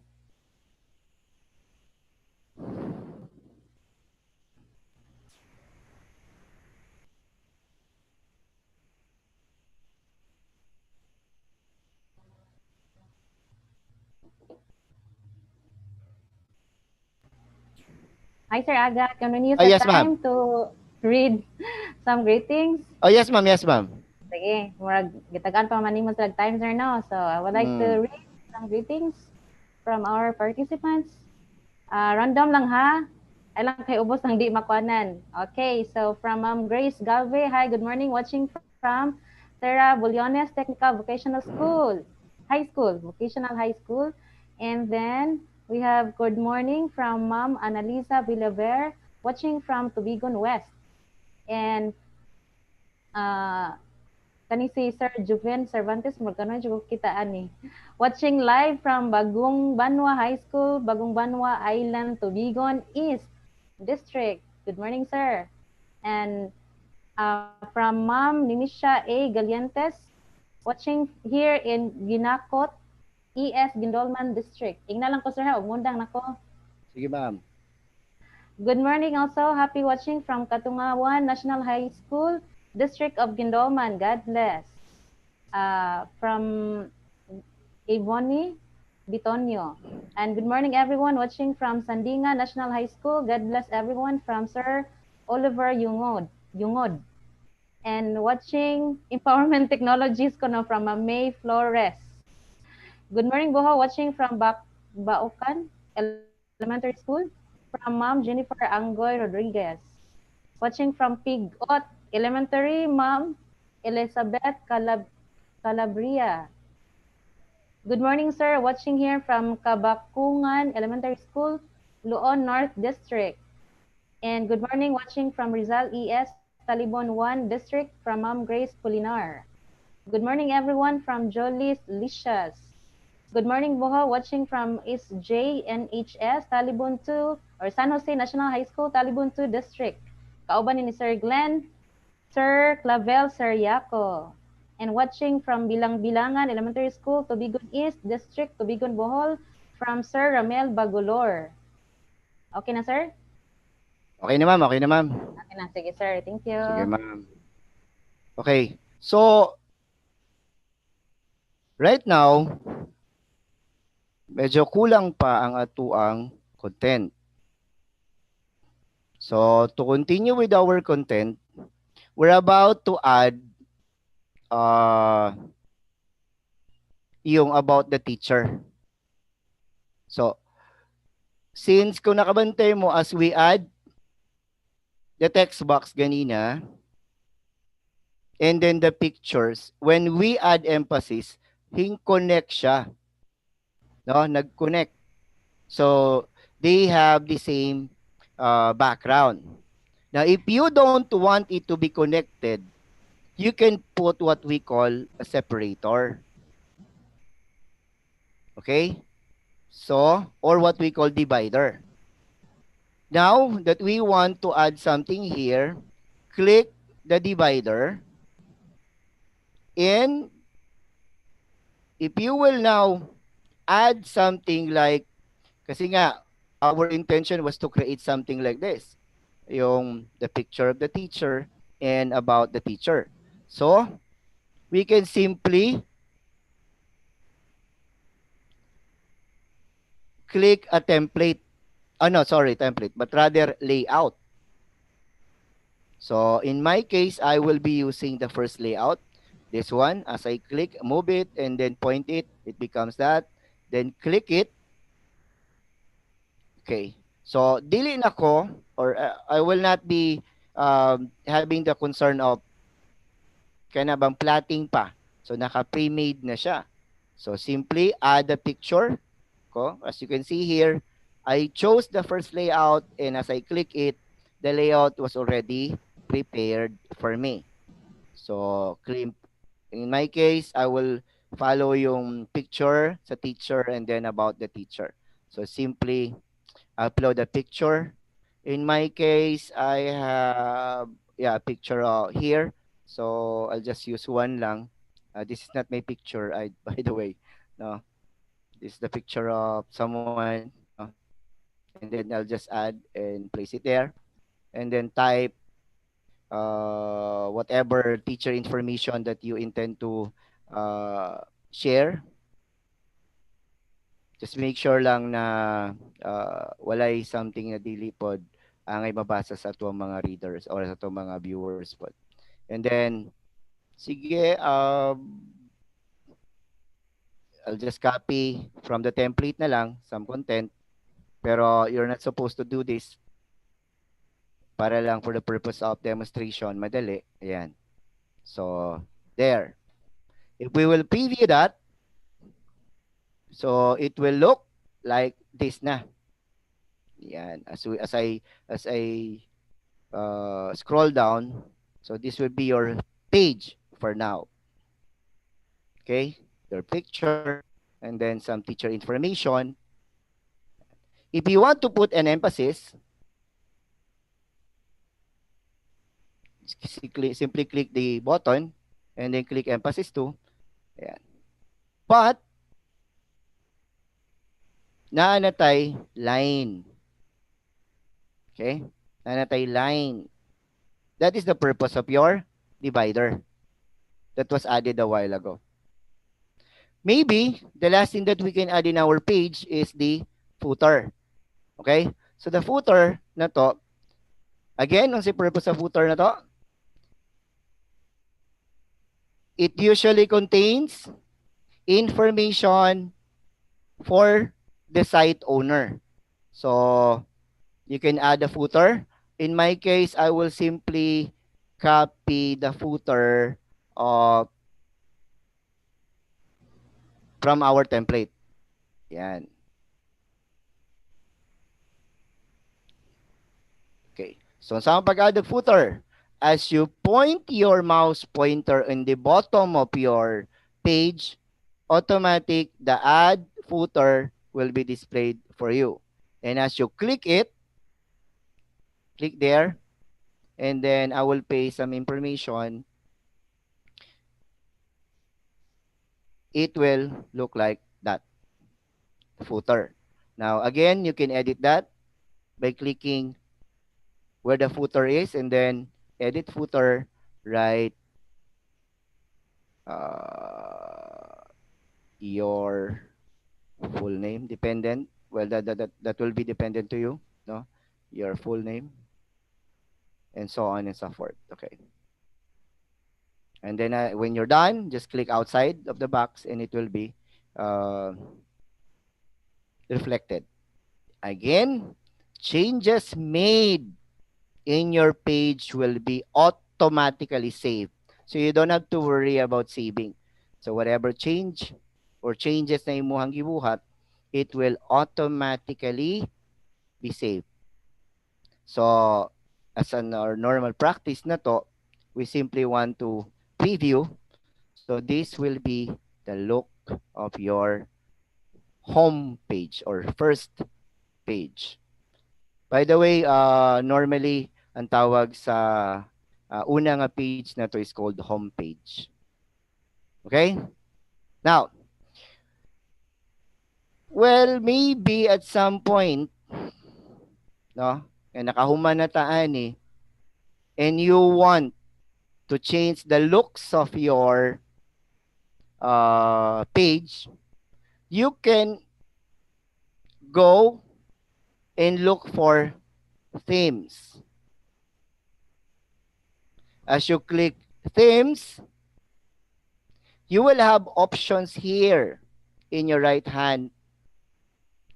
Hi, Sir Aga. Can we use Oh, the yes, time ma'am. to read some greetings? Oh, yes, ma'am. Yes, ma'am. Sige, murag gitagaan pa man nimo sa time, sir, no? So, I would like to read some greetings from our participants. Random lang ha. Ay lang kay ubos ng di makuanan. Okay, so from Grace Galve, hi, good morning. Watching from Terra Bullones Technical Vocational School, High School, Vocational High School. And then we have good morning from Ma'am Annalisa Villaver, watching from Tubigon West. And kani si Sir Juven Cervantes, magkano dyan kita ani. Watching live from Bagong Banwa High School, Bagong Banwa Island, Tubigon East District. Good morning, sir. And from Ma'am Nimisha A. Galientes, watching here in Ginakot, ES Gindolman District. Ingna lang ko, sir, ha? Umundang nako. Sige, ma'am. Good morning also. Happy watching from Katungawan National High School, District of Gindolman. God bless. From Avoni Bitonio. And good morning, everyone watching from Sandinga National High School. God bless everyone from Sir Oliver Yungod. And watching Empowerment Technologies ko no, from May Flores. Good morning, Boho, watching from Baokan Elementary School. From Ma'am Jennifer Angoy Rodriguez. Watching from Pigot Elementary, Ma'am Elizabeth Calabria. Good morning, sir. Watching here from Kabakungan Elementary School, Luon North District. And good morning, watching from Rizal ES, Talibon 1 District, from Ma'am Grace Pulinar. Good morning, everyone, from Jolies Licious. Good morning, Boho, watching from SJNHS, Talibon 2, or San Jose National High School, Talibon 2 District. Kauban ni Sir Glenn, Sir Clavel Seriaco. And watching from Bilang-Bilangan Elementary School, Tubigon East District, Tubigon, Bohol, from Sir Ramel Bagolor. Okay na, sir? Okay na, ma'am. Okay na, ma'am. Okay na. Sige, sir. Thank you. Sige, ma'am. Okay. So, right now, medyo kulang pa ang atuang content. So, to continue with our content, we're about to add yung about the teacher. So, since kung nakabantay mo as we add the text box ganina, and then the pictures, when we add emphasis, connect siya. No, nag-connect. So, they have the same background. Now, if you don't want it to be connected, you can put what we call a separator. Okay? So, or what we call divider. Now that we want to add something here, click the divider. And if you will now add something like, kasi nga, our intention was to create something like this. Yung the picture of the teacher and about the teacher. So, we can simply click a template. Oh, no, sorry, template, but rather layout. So, in my case, I will be using the first layout. This one, as I click, move it, and then point it, it becomes that. Then click it. Okay. So, dili na ko, or I will not be having the concern of kaya bang plotting pa. So, naka-pre-made na siya. So, simply add the picture ko. As you can see here, I chose the first layout, and as I click it, the layout was already prepared for me. So, in my case, I will follow yung picture sa teacher and then about the teacher. So, simply upload a picture. In my case, I have a picture here. So, I'll just use one lang. This is not my picture, by the way. No, this is the picture of someone. And then I'll just add and place it there. And then type whatever teacher information that you intend to share. Just make sure lang na walay something na dili pod ang ay mabasa sa atong mga readers or sa atong mga viewers pod. And then sige, I'll just copy from the template na lang some content, pero you're not supposed to do this para lang for the purpose of demonstration, madali. Ayan. So, there. If we will preview that, so it will look like this na. Yan. As I scroll down, so this will be your page for now. Okay? Your picture and then some teacher information. If you want to put an emphasis, simply click the button and then click emphasis to. Ayan. But naanatay line. Okay? Naanatay line. That is the purpose of your divider that was added a while ago. Maybe the last thing that we can add in our page is the footer. Okay? So the footer na to, again, ang si purpose sa footer na to, it usually contains information for the site owner. So you can add a footer. In my case, I will simply copy the footer from our template. Yan. Okay. So sa pag-add of footer, as you point your mouse pointer in the bottom of your page, automatic the add footer will be displayed for you. And as you click it, click there, and then I will paste some information. It will look like that, footer. Now, again, you can edit that by clicking where the footer is and then edit footer, write your full name, dependent. Well, that will be dependent to you, no? Your full name, and so on and so forth. Okay. And then when you're done, just click outside of the box and it will be reflected. Again, changes made in your page will be automatically saved. So you don't have to worry about saving. So whatever change or changes na imuhang gibuhat, it will automatically be saved. So as our normal practice na to, we simply want to preview. So this will be the look of your home page or first page. By the way, normally ang tawag sa una nga page na to is called home page. Okay? Now, well, maybe at some point, no, nakahuman na taan eh, and you want to change the looks of your page, you can go and look for themes. As you click themes, you will have options here in your right hand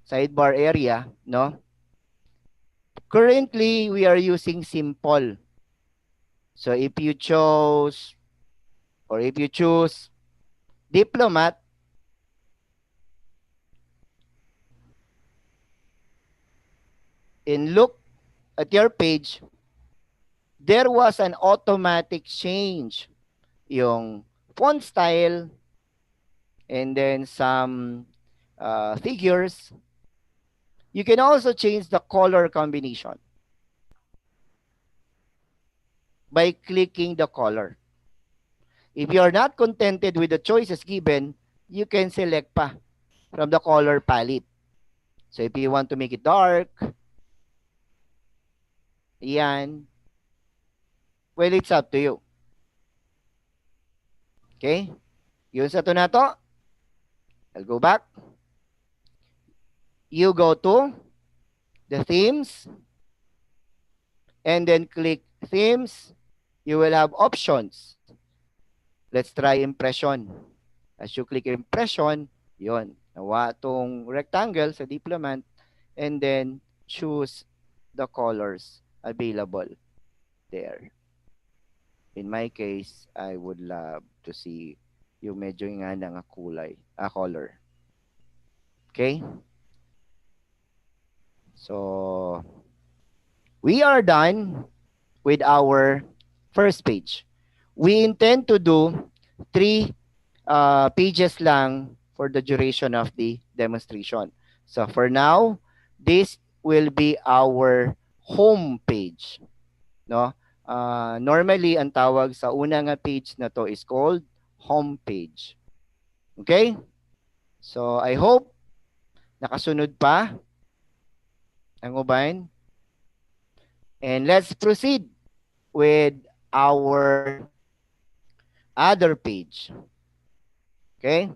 sidebar area, no? Currently, we are using simple. So if you chose or if you choose diplomat, and look at your page, there was an automatic change. Yung font style and then some figures. You can also change the color combination by clicking the color. If you are not contented with the choices given, you can select pa from the color palette. So if you want to make it dark, yan, well, it's up to you. Okay? Yun sa to na to. I'll go back. You go to the themes and then click themes. You will have options. Let's try impression. As you click impression, yun, nawa tong rectangle sa diplomat and then choose the colors available there. In my case, I would love to see yung medyo nga nga kulay, color. Okay? So, we are done with our first page. We intend to do 3 pages lang for the duration of the demonstration. So, for now, this will be our home page. No? Normally, ang tawag sa una nga page na to is called home page. Okay? So, I hope nakasunod pa ang uban. And let's proceed with our other page. Okay?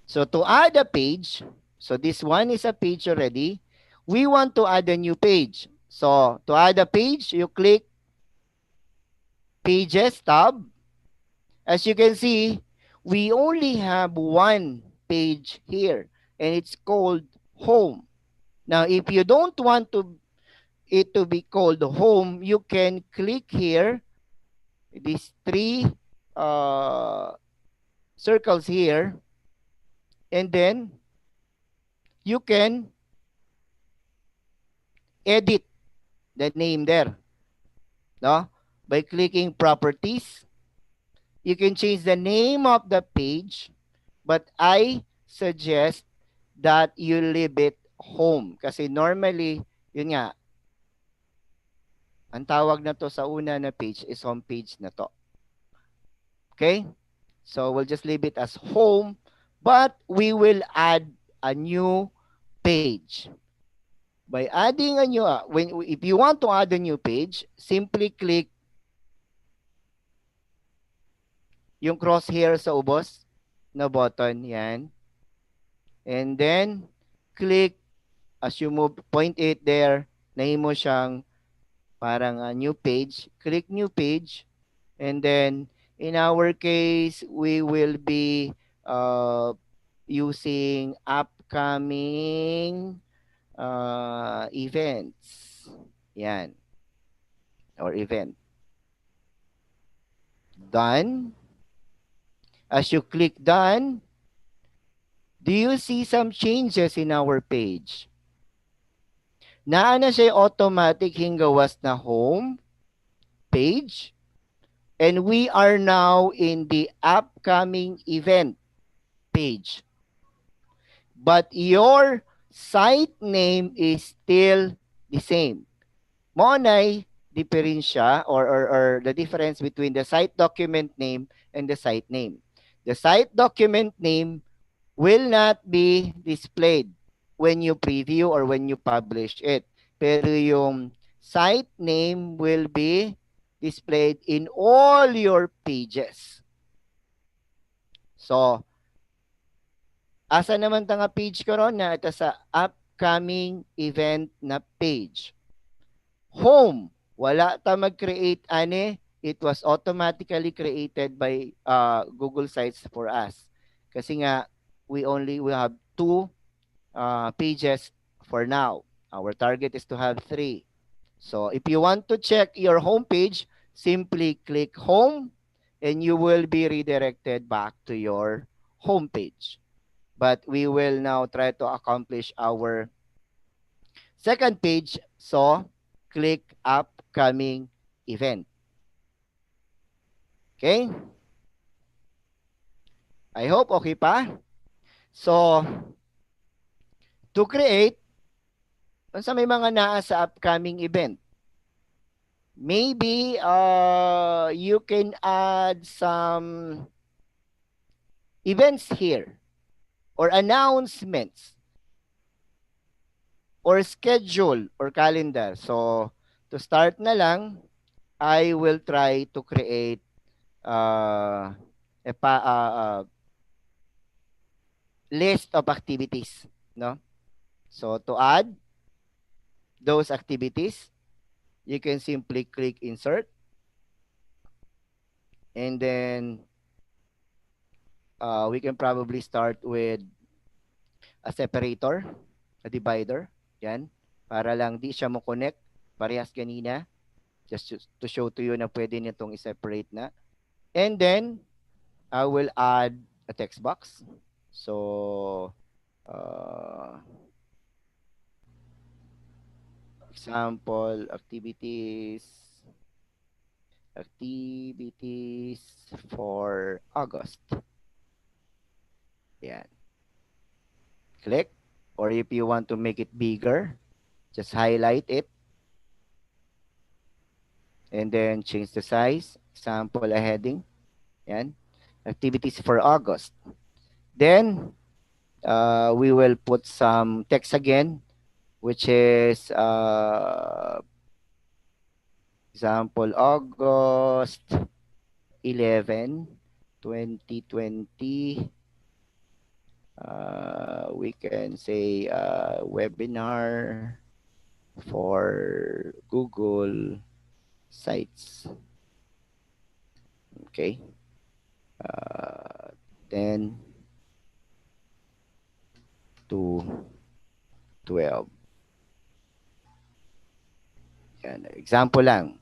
So to add a page, so this one is a page already. We want to add a new page. So to add a page, you click Pages tab. As you can see, we only have one page here, and it's called Home. Now, if you don't want it to be called Home, you can click here, these three uh, circles here, and then you can edit the name there. No? By clicking Properties, you can change the name of the page, but I suggest that you leave it Home. Kasi normally, yun nga, ang tawag na to sa una na page is home page na to. Okay? So we'll just leave it as Home, but we will add a new page. By adding a new, if you want to add a new page, simply click yung crosshair sa ubos na button, yan. And then, click, as you move, point it there, nahimo siyang parang a new page. Click new page. And then, in our case, we will be using upcoming events. Yan. Or event. Done. As you click done, do you see some changes in our page? Naa na siya automatic hingawas na home page. And we are now in the upcoming event page. But your site name is still the same. Monay diferensya or the difference between the site document name and the site name. The site document name will not be displayed when you preview or when you publish it. Pero yung site name will be displayed in all your pages. So, asa naman ta nga page ko ron na ito sa upcoming event na page. Home, wala ta mag-create ane. It was automatically created by Google Sites for us. Kasi nga, we have 2 pages for now. Our target is to have 3. So if you want to check your home page, simply click home and you will be redirected back to your home page. But we will now try to accomplish our second page. So click upcoming event. Okay? I hope okay pa. So, to create, sa may mga naa sa upcoming event, maybe you can add some events here or announcements or schedule or calendar. So, to start na lang, I will try to create list of activities, no? So to add those activities, you can simply click insert and then we can probably start with a separator, a divider, yan, para lang di siya mo connect parehas kanina, just to show to you na pwede nitong i-separate na. And then I will add a text box. So, example, activities for August. Yeah. Click. Or if you want to make it bigger, just highlight it. And then change the size. Example, a heading. Yan. Activities for August. Then, we will put some text again, which is example, August 11, 2020, We can say webinar for Google Sites. Okay. 10 to 12. Yan, example lang.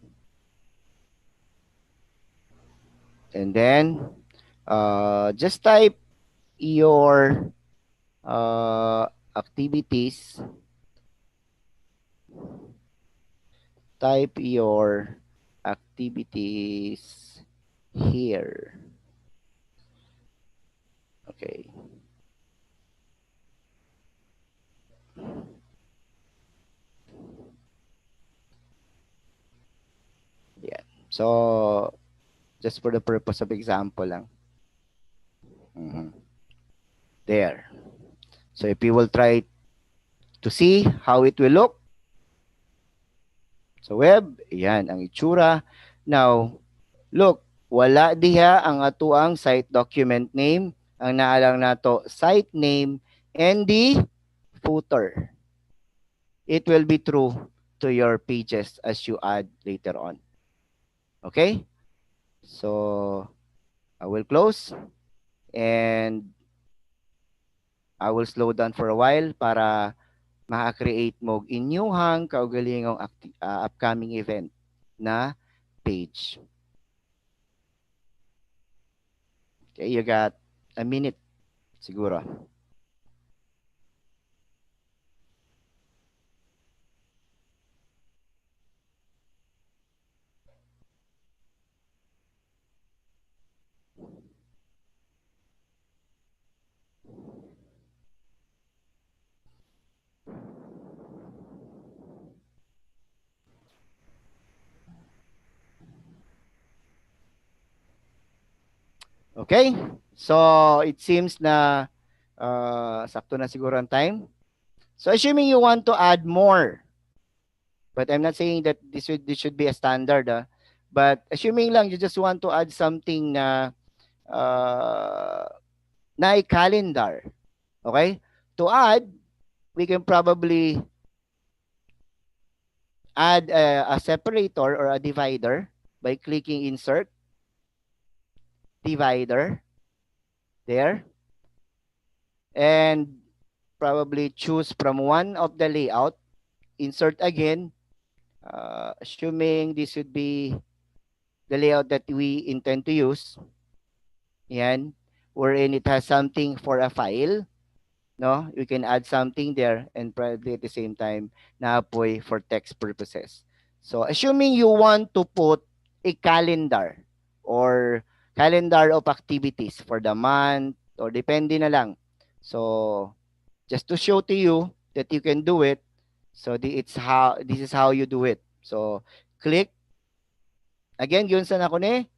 And then, just type your activities. Type your activities here. Okay. Yeah. So, just for the purpose of example lang. Mhm. There. So, if you will try to see how it will look sa web, yan ang itsura. Now, look, wala diha ang atuang site document name. Ang naalang nato, site name and the footer. It will be true to your pages as you add later on. Okay? So, I will close and I will slow down for a while para maka-create mo inyuhang kaugalingong upcoming event na page. Okay, you got a minute siguro. Okay? So, it seems na sakto na siguro ang time. So, assuming you want to add more, but I'm not saying that this should be a standard, but assuming lang you just want to add something na calendar, okay? To add, we can probably add a separator or a divider by clicking insert, divider, there, and probably choose from one of the layout, insert again, assuming this would be the layout that we intend to use. Yan, wherein it has something for a file, no? You can add something there and probably at the same time naapoy for text purposes. So assuming you want to put a calendar or calendar of activities for the month or depende na lang. So just to show to you that you can do it, so this is how you do it. So click again yun sa ako ni.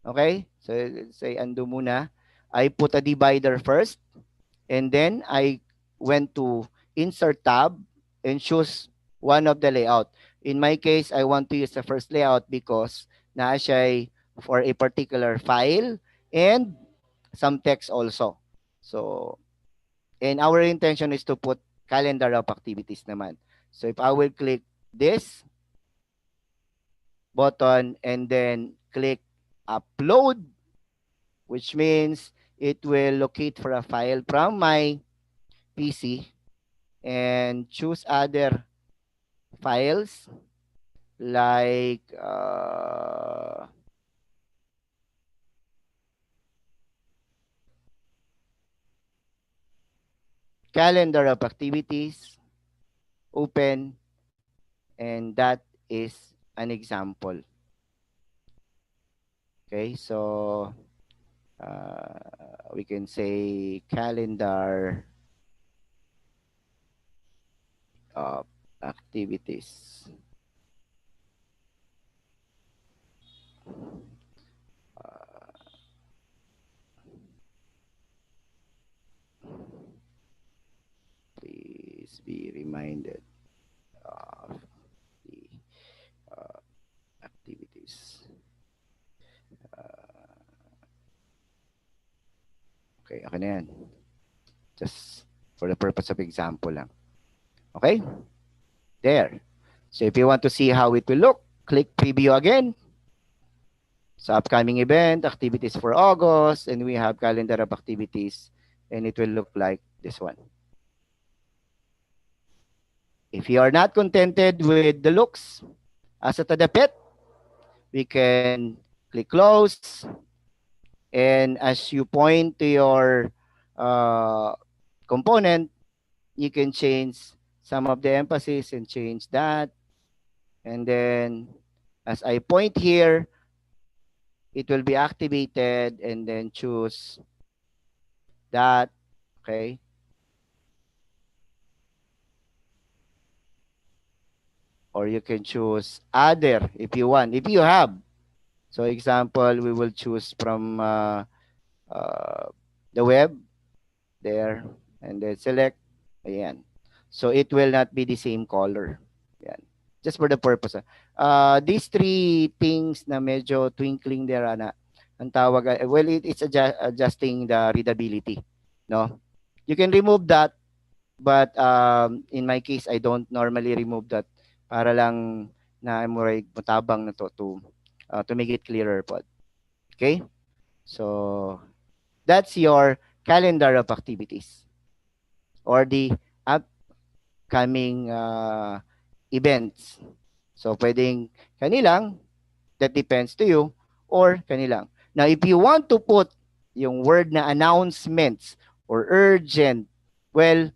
Okay? So say undo muna. I put a divider first. And then I went to insert tab and choose one of the layout. In my case, I want to use the first layout because naa siya for a particular file and some text also. So, and our intention is to put calendar of activities naman. So if I will click this button and then click upload, which means it will locate for a file from my PC and choose other files like calendar of activities, open, and that is an example. Okay, so we can say calendar of activities. Please be reminded of the activities. Okay, akin na yan. Just for the purpose of example lang. Okay? There. So if you want to see how it will look, click preview again. So upcoming event, activities for August, and we have calendar of activities, and it will look like this one. If you are not contented with the looks as a tadapet, we can click close, and as you point to your component, you can change some of the emphasis and change that. And then as I point here, it will be activated, and then choose that. Okay. Or you can choose other if you want, if you have. So example, we will choose from the web there, and then select. Ayan. So it will not be the same color. Ayan. Just for the purpose. These three things na medyo twinkling there, ana, ang tawag, well, it's adjusting the readability. No? You can remove that, but in my case, I don't normally remove that para lang na amuray matabang na to make it clearer po. Okay? So, that's your calendar of activities or the upcoming events. So, pwedeng kanilang, that depends to you, or kanilang. Now, if you want to put yung word na announcements or urgent, well,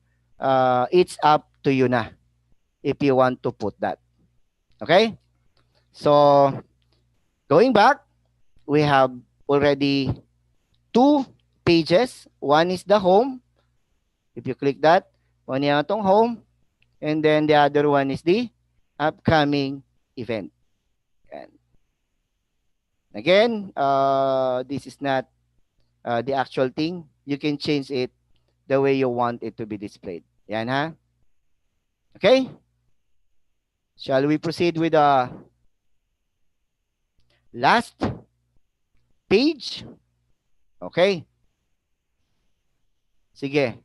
it's up to you na if you want to put that. Okay? So, going back, we have already 2 pages. One is the home. If you click that, one yung atong home. And then the other one is the upcoming event. And again, this is not the actual thing. You can change it the way you want it to be displayed. Yan ha? Okay? Shall we proceed with the last page? Okay. Sige.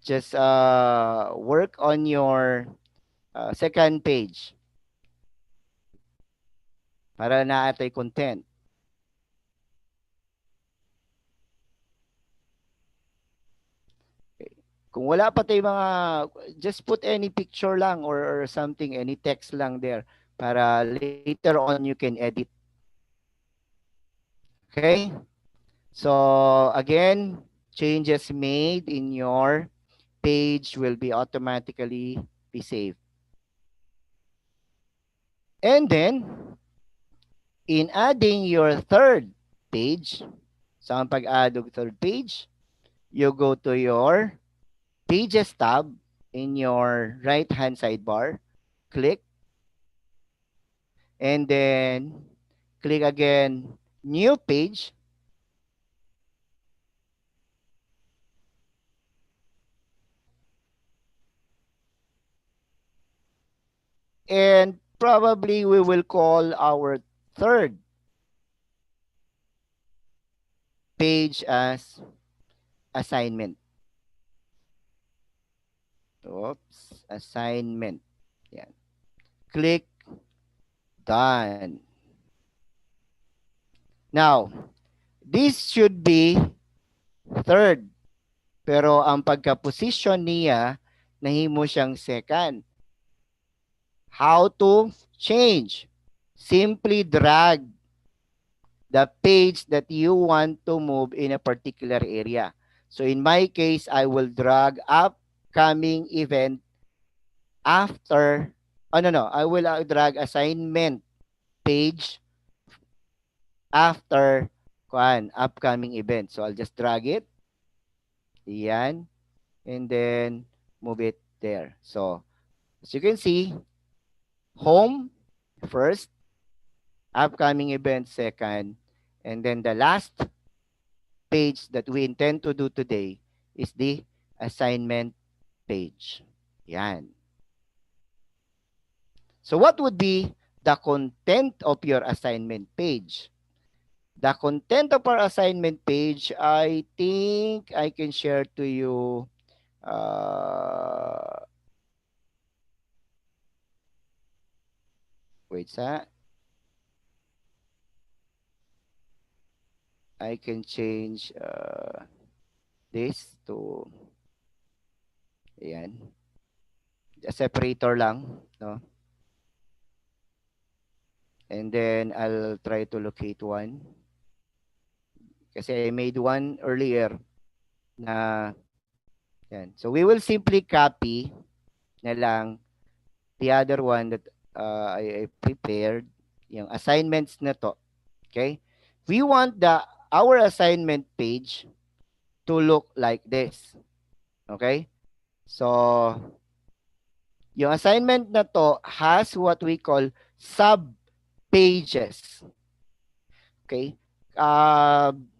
Just work on your second page. Para na atay content. Kung wala pa tayo mga, just put any picture lang or something, any text lang there para later on you can edit. Okay? So, again, changes made in your page will be automatically be saved. And then, in adding your third page, sa pag-add of third page, you go to your Pages tab in your right-hand sidebar, click, and then click again, New Page, and probably we will call our third page as assignment. Oops, assignment. Yan. Click done. Now, this should be third. Pero ang pagka-position niya, nahimo siyang second. How to change? Simply drag the page that you want to move in a particular area. So in my case, I will drag up coming event after, I will drag assignment page after upcoming event. So I'll just drag it. Yan. And then move it there. So as you can see, home first, upcoming event second, and then the last page that we intend to do today is the assignment page. Yan. So what would be the content of your assignment page? The content of our assignment page, I think I can share to you. Wait sa. I can change this to, ayan, a separator lang, no? And then I'll try to locate one. Kasi I made one earlier na, yan. So we will simply copy na lang the other one that I prepared, yung assignments na to. Okay? We want our assignment page to look like this. Okay? So, yung assignment na to has what we call sub-pages. Okay?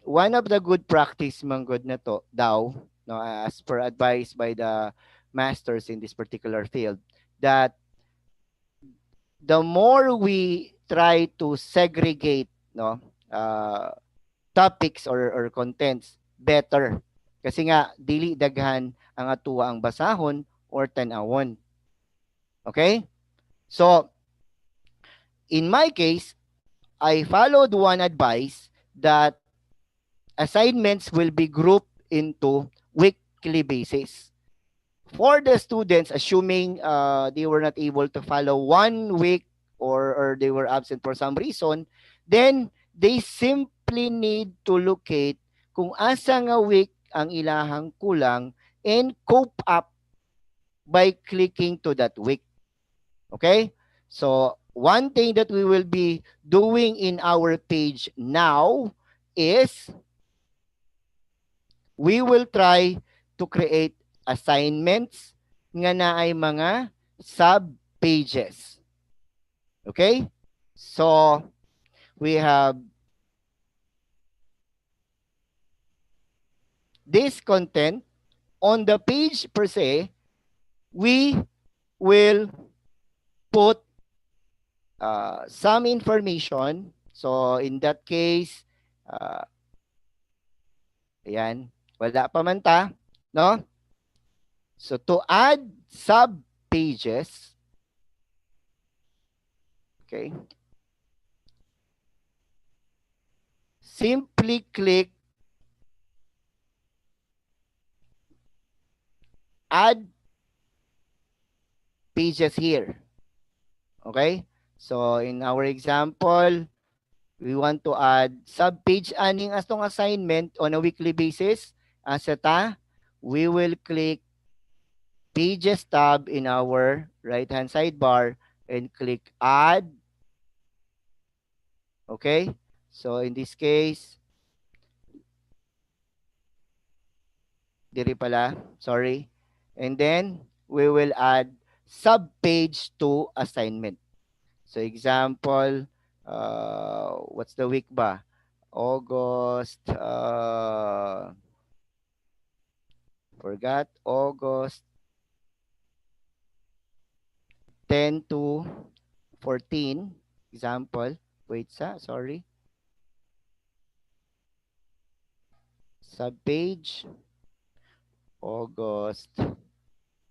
One of the good practice manggod na to daw, no, as per advice by the masters in this particular field, that the more we try to segregate, no, topics or contents, better. Kasi nga dili daghan ang atuwa ang basahon or tan-awon. Okay? So, in my case, I followed one advice that assignments will be grouped into weekly basis. For the students, assuming they were not able to follow 1 week or they were absent for some reason, then they simply need to locate kung asa nga week ang ilahang kulang and cope up by clicking to that week. Okay? So, one thing that we will be doing in our page now is we will try to create assignments nga na ay mga sub-pages. Okay? So, we have this content. On the page per se, we will put some information. So, in that case, ayan, wala pa man ta, no? So, to add sub-pages, okay, simply click add pages here. Okay? So, in our example, we want to add sub-page aning astong assignment on a weekly basis. Asata, we will click Pages tab in our right-hand sidebar and click Add. Okay? So, in this case, diri pala, sorry. And then, we will add sub-page to assignment. So, example, what's the week ba? August, forgot, August 10 to 14, example, wait sorry. Sub-page, August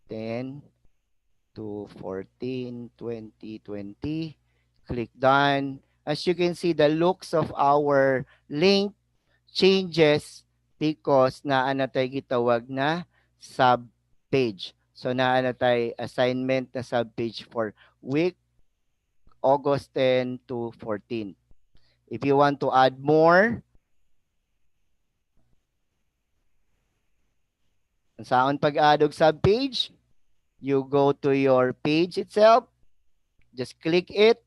10 to 14, 2020. Click done. As you can see, the looks of our link changes because naana tay gitawag na sub-page. So naana tay assignment na sub-page for week August 10 to 14. If you want to add more, saan pag-add og sub-page? You go to your page itself, just click it,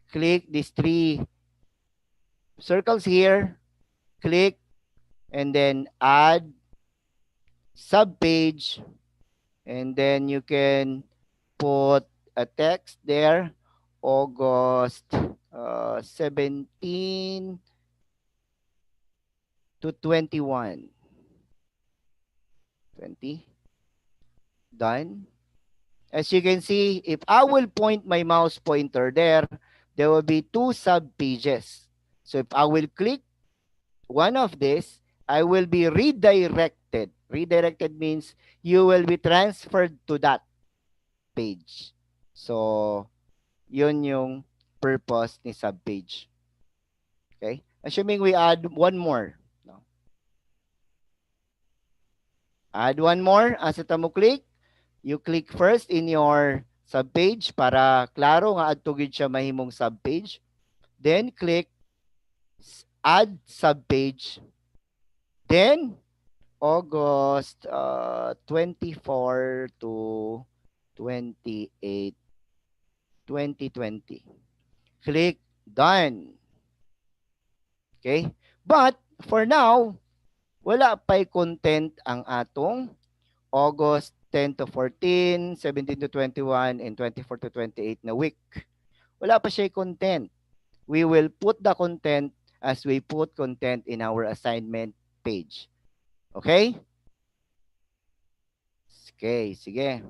click these 3 circles here, click, and then add sub-page, and then you can put a text there, August 17 to 21. 20. Done. As you can see, if I will point my mouse pointer there, there will be 2 sub-pages. So if I will click one of this, I will be redirected. Redirected means you will be transferred to that page. So, yun yung purpose ni subpage. Okay? Assuming we add one more. No? Add one more. Asa ta mo click? You click first in your subpage para klaro nga adto gid siya mahimong subpage. Then click add subpage. Then August 24 to 28, 2020. Click done. Okay? But for now, wala pa'y content ang atong August 10 to 14, 17 to 21, and 24 to 28 na week. Wala pa siya content. We will put the content as we put content in our assignment page. Okay? Okay, sige.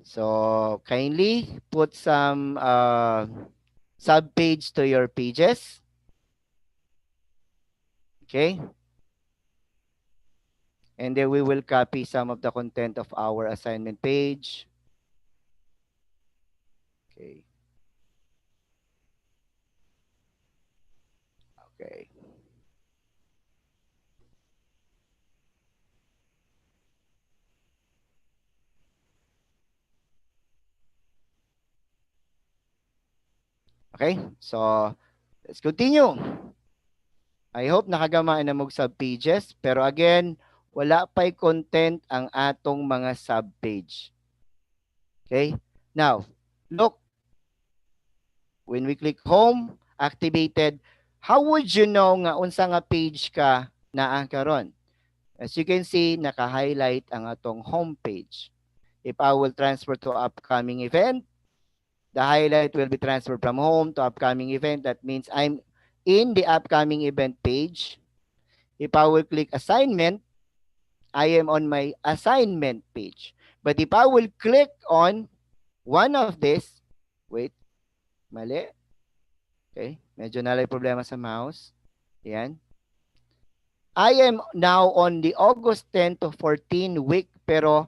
So, kindly put some sub-page to your pages. Okay? And then we will copy some of the content of our assignment page. Okay. Okay. Okay, so let's continue. I hope nakagamaan na mong subpages. Pero again, wala pa'y content ang atong mga subpage. Okay, now, look. When we click home, activated, how would you know nga unsa nga page ka naa karon? As you can see, naka-highlight ang atong home page. If I will transfer to upcoming event, the highlight will be transferred from home to upcoming event. That means I'm in the upcoming event page. If I will click assignment, I am on my assignment page. But if I will click on one of this, wait, mali. Okay, medyo nalay problema sa mouse. Yan. I am now on the August 10 to 14 week, pero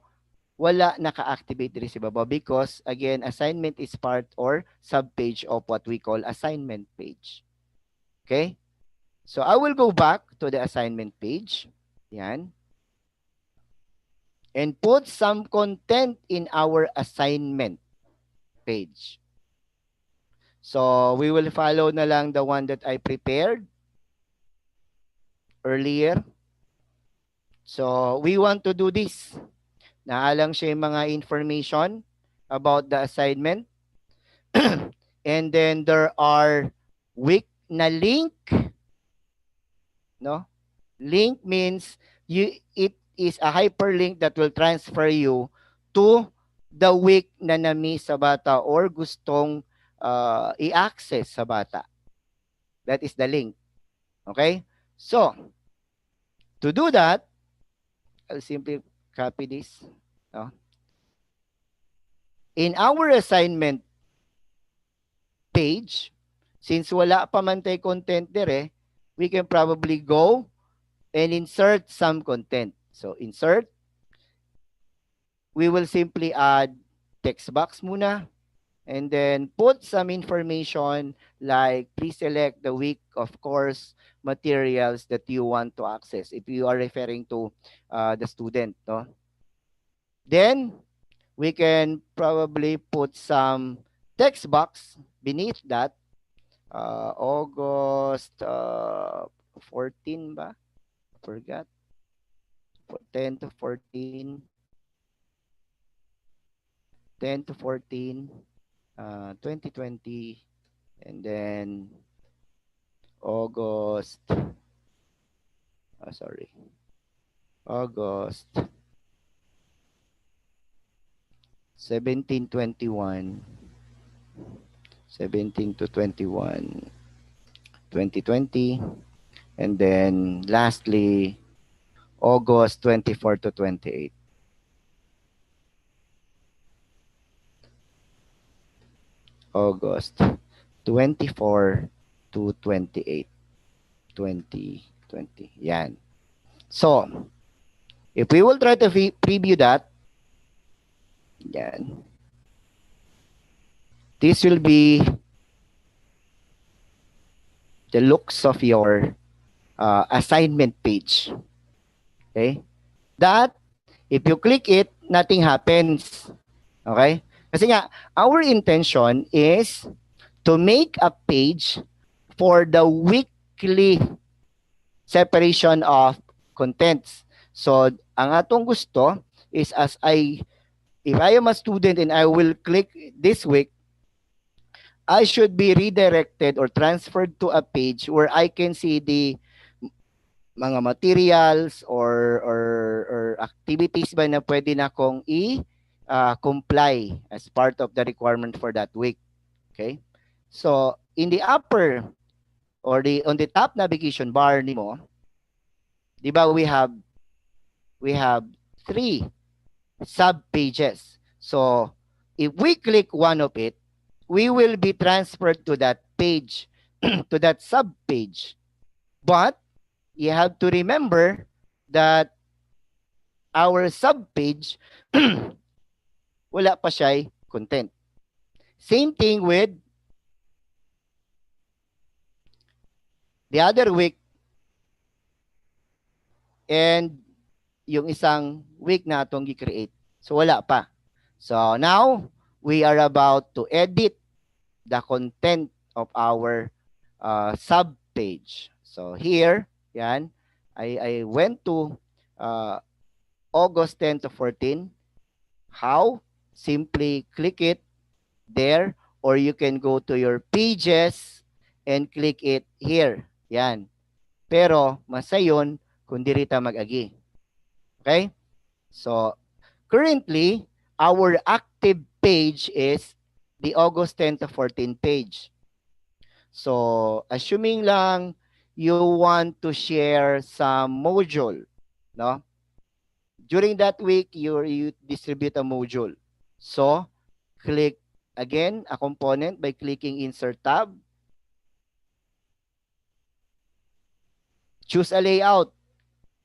wala naka-activate diri sa baba because again assignment is part or subpage of what we call assignment page. Okay? So I will go back to the assignment page. Yan. And put some content in our assignment page. So we will follow na lang the one that I prepared earlier. So we want to do this. Naalang siya yung mga information about the assignment. And then there are week na link. No? Link means it is a hyperlink that will transfer you to the week na na-miss sa bata or gustong i-access sa bata. That is the link. Okay? So, to do that, I'll simply copy this. No? In our assignment page, since wala pa man tayo content dire, we can probably go and insert some content. So, insert. We will simply add text box muna. And then put some information like please select the week of course materials that you want to access if you are referring to the student. No? Then we can probably put some text box beneath that. August 14 ba? Forgot. 10 to 14. 10 to 14. 2020, and then August, August 17-21, 17 to 21, 2020, and then lastly, August 24 to 28. August 24 to 28. 2020. Yan. So, if we will try to preview that, yan. This will be the looks of your assignment page. Okay? That, if you click it, nothing happens. Okay? Kasi nga, our intention is to make a page for the weekly separation of contents. So, ang atong gusto is if I am a student and I will click this week, I should be redirected or transferred to a page where I can see the mga materials or activities ba na pwede na akong comply as part of the requirement for that week. Okay? So, in the upper or on the top navigation bar nimo, di ba we have 3 sub pages. So, if we click one of it, we will be transferred to that page, to that sub page. But you have to remember that our sub page wala pa siya content. Same thing with the other week and yung isang week na atong gi-create. So wala pa. So now we are about to edit the content of our sub page. So here, yan, I went to August 10 to 14. How? Simply click it there, or you can go to your pages and click it here. Yan. Pero masayon kung diri ta mag-agi. Okay? So currently, our active page is the August 10 to 14 page. So assuming lang you want to share some module, no? During that week, you distribute a module. So, click again a component by clicking Insert tab. Choose a layout.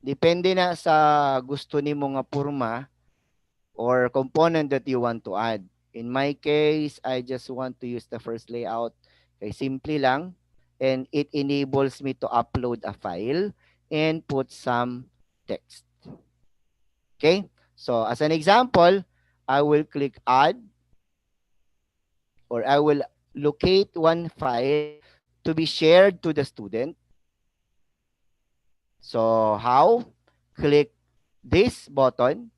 Depende na sa gusto ni mo nga porma or component that you want to add. In my case, I just want to use the first layout. Okay, simple lang. And it enables me to upload a file and put some text. Okay, so as an example, I will click add, or I will locate one file to be shared to the student. So how? Click this button,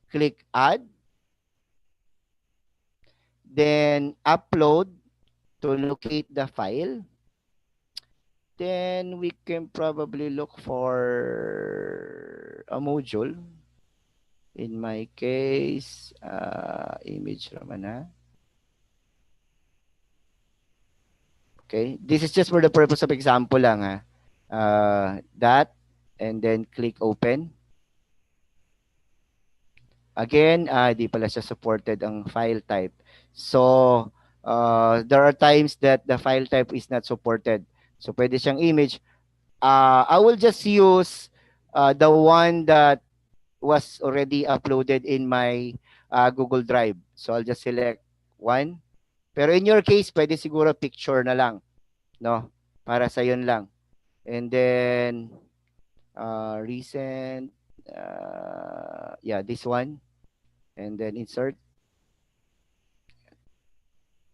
click add, then upload to locate the file. Then we can probably look for a module. In my case, image Ramana. Okay, this is just for the purpose of example lang ha. That, and then click open. Again, di pala siya supported ang file type. So, there are times that the file type is not supported. So, pwede siyang image. I will just use the one that was already uploaded in my Google Drive. So, I'll just select one. Pero in your case, pwede siguro picture na lang. No? Para sa yun lang. And then, recent, yeah, this one. And then insert.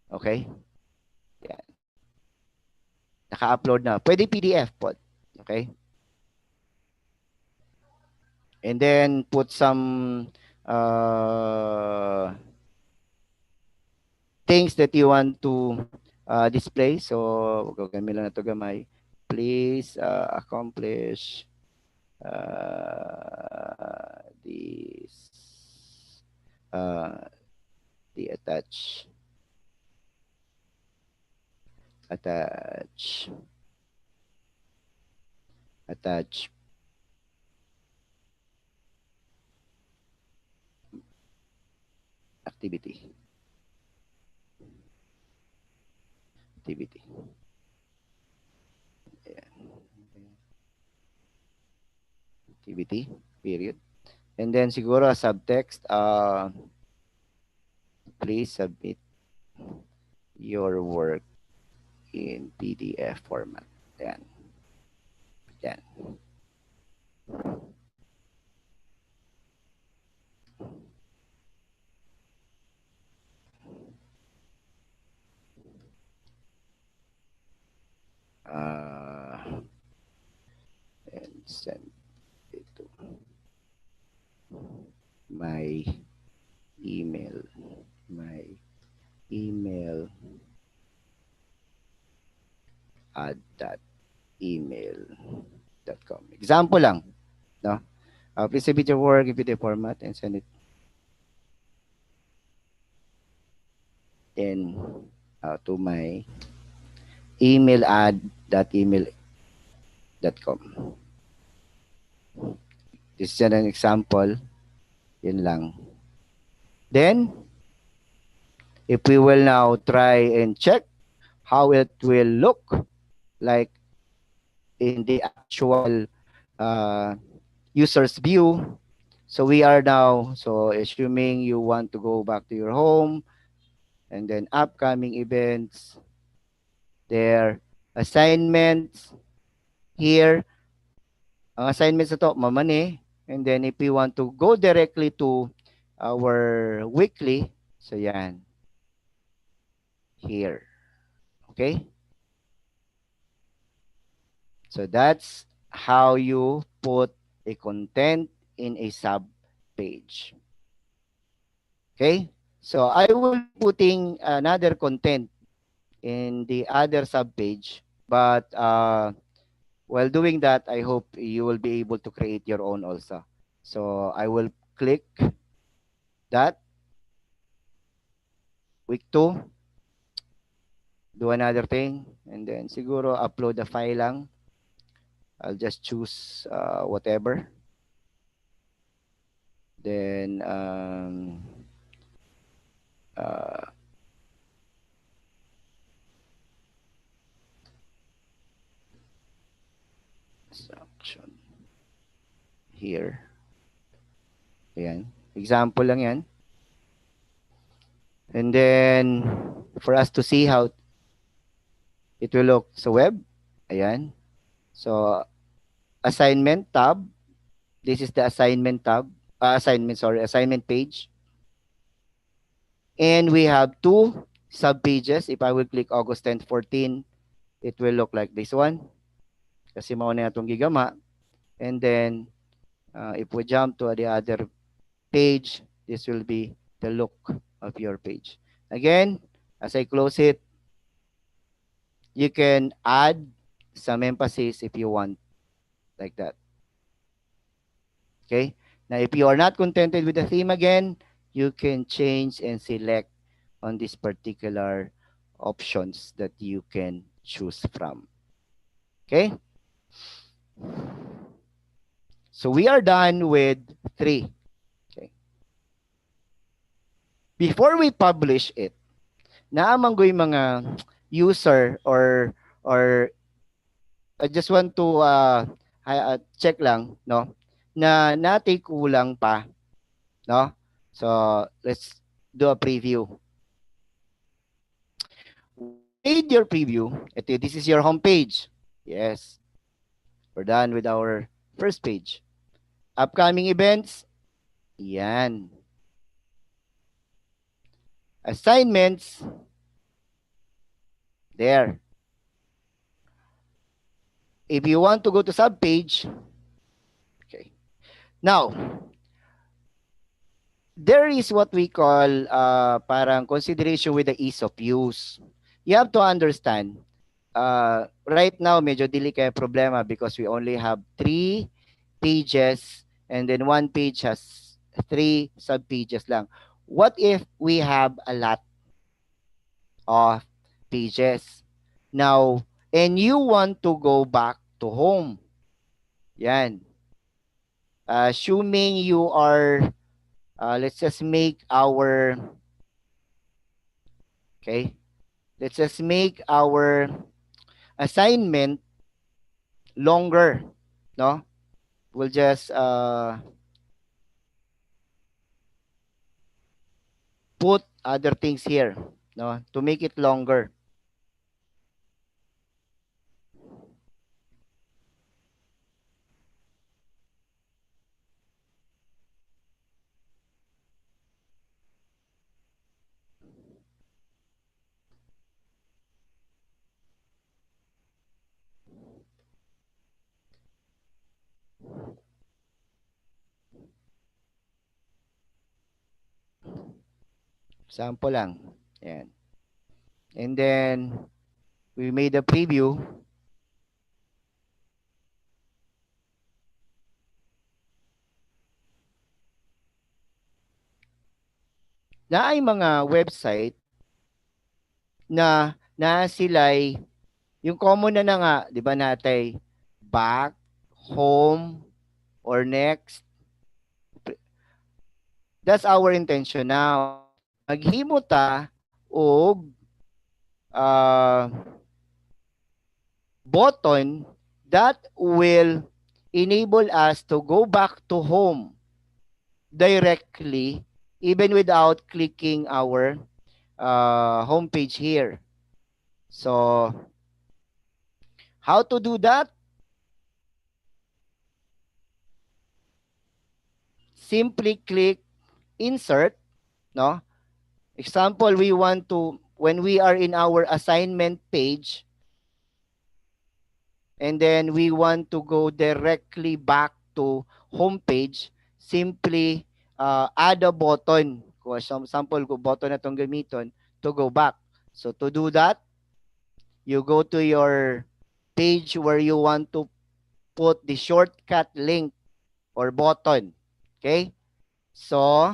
Okay. Yan. Naka-upload na. Pwede PDF po. Okay. And then put some things that you want to display. So, gagawin lang na ito gamay. Please accomplish this the attach activity. activity. Ayan. Activity, period. And then siguro subtext, please submit your work in PDF format. Ayan. Ayan. And send it to my email. My email at that email.com. Example lang, no? Please submit your work in PDF format and send it in to my email at that email.com. This is an example. Yun lang. Then, if we will now try and check how it will look like in the actual user's view. So we are now, so assuming you want to go back to your home and then upcoming events, their assignments here, ang assignments na to, mamani. And then if we want to go directly to our weekly, so yan, here. Okay? So that's how you put a content in a sub page. Okay? So I will be putting another content in the other sub page, but while doing that, I hope you will be able to create your own also. So I will click that. Week 2. Do another thing. And then siguro upload the file lang. I'll just choose whatever. Then section here. Ayan. Example lang yan. And then for us to see how it will look sa web. Ayan. So assignment tab. This is the assignment tab. Assignment page. And we have 2 sub pages. If I will click August 10th, 14, it will look like this one. Kasi mauna na itong gigama. And then if we jump to the other page, this will be the look of your page. Again, as I close it, you can add some emphasis if you want, like that. Okay. Now, if you are not contented with the theme again, you can change and select on these particular options that you can choose from. Okay. So we are done with 3. Okay. Before we publish it, naamang ko yung mga user or I just want to check lang, no, na natay kulang pa, no? So let's do a preview. Made your preview. Ito, this is your home page. Yes, we're done with our first page. Upcoming events. Yan. Assignments. There. If you want to go to subpage, okay. Now, there is what we call parang consideration with the ease of use. You have to understand, right now, medyo dili kaya problema because we only have 3 pages and then 1 page has 3 subpages lang. What if we have a lot of pages? Now, and you want to go back to home. Yan. Assuming you are, let's just make our, okay, Let's just make our assignment longer, no? We'll just put other things here, no, to make it longer. Sample lang. Yan. And then we made a preview. Na ay mga website na sila'y yung common na nga, 'di ba natay back, home, or next. That's our intention now. Maghimo ta og button that will enable us to go back to home directly even without clicking our home page here. So, how to do that? Simply click insert, no? Example, we want to, when we are in our assignment page, and then we want to go directly back to home page, simply add a button. Kung sample ko button na itong gamiton to go back. So to do that, you go to your page where you want to put the shortcut link or button. Okay? So,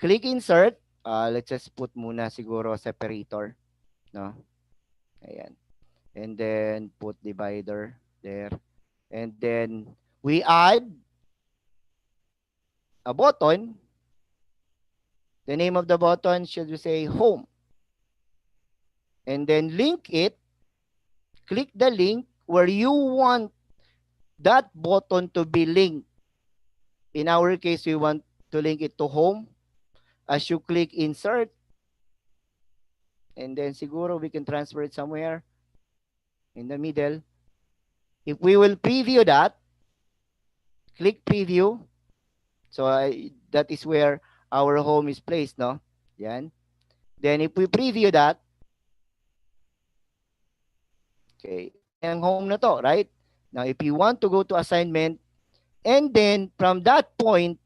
click insert. Let's just put muna siguro separator. No? Ayan. And then put divider there. And then we add a button. The name of the button should we say home. And then link it. Click the link where you want that button to be linked. In our case, we want to link it to home. As you click insert, and then siguro we can transfer it somewhere in the middle. If we will preview that, click preview. So that is where our home is placed, no? Yan. Then if we preview that, okay, ang home na to, right? Now, if you want to go to assignment, and then from that point,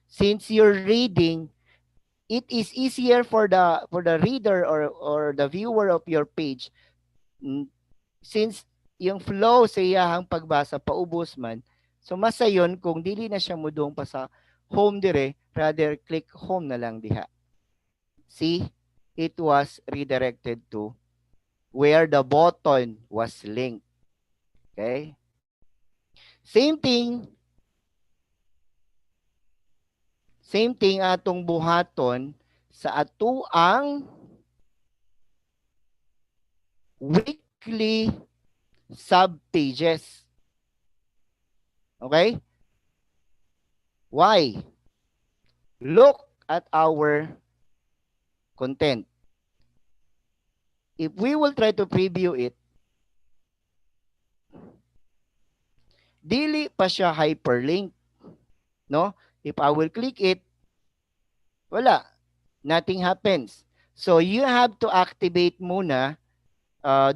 since you're reading, it is easier for the reader or the viewer of your page, since yung flow sa iyahang pagbasa paubos man, so masayon kung dili na siya mudong pa sa home dire, rather click home na lang diha. See, it was redirected to where the button was linked. Okay? Same thing atong buhaton sa atuang weekly subpages. Okay? Why? Look at our content. If we will try to preview it, dili pa siya hyperlink. No? If I will click it, wala. Nothing happens. So you have to activate muna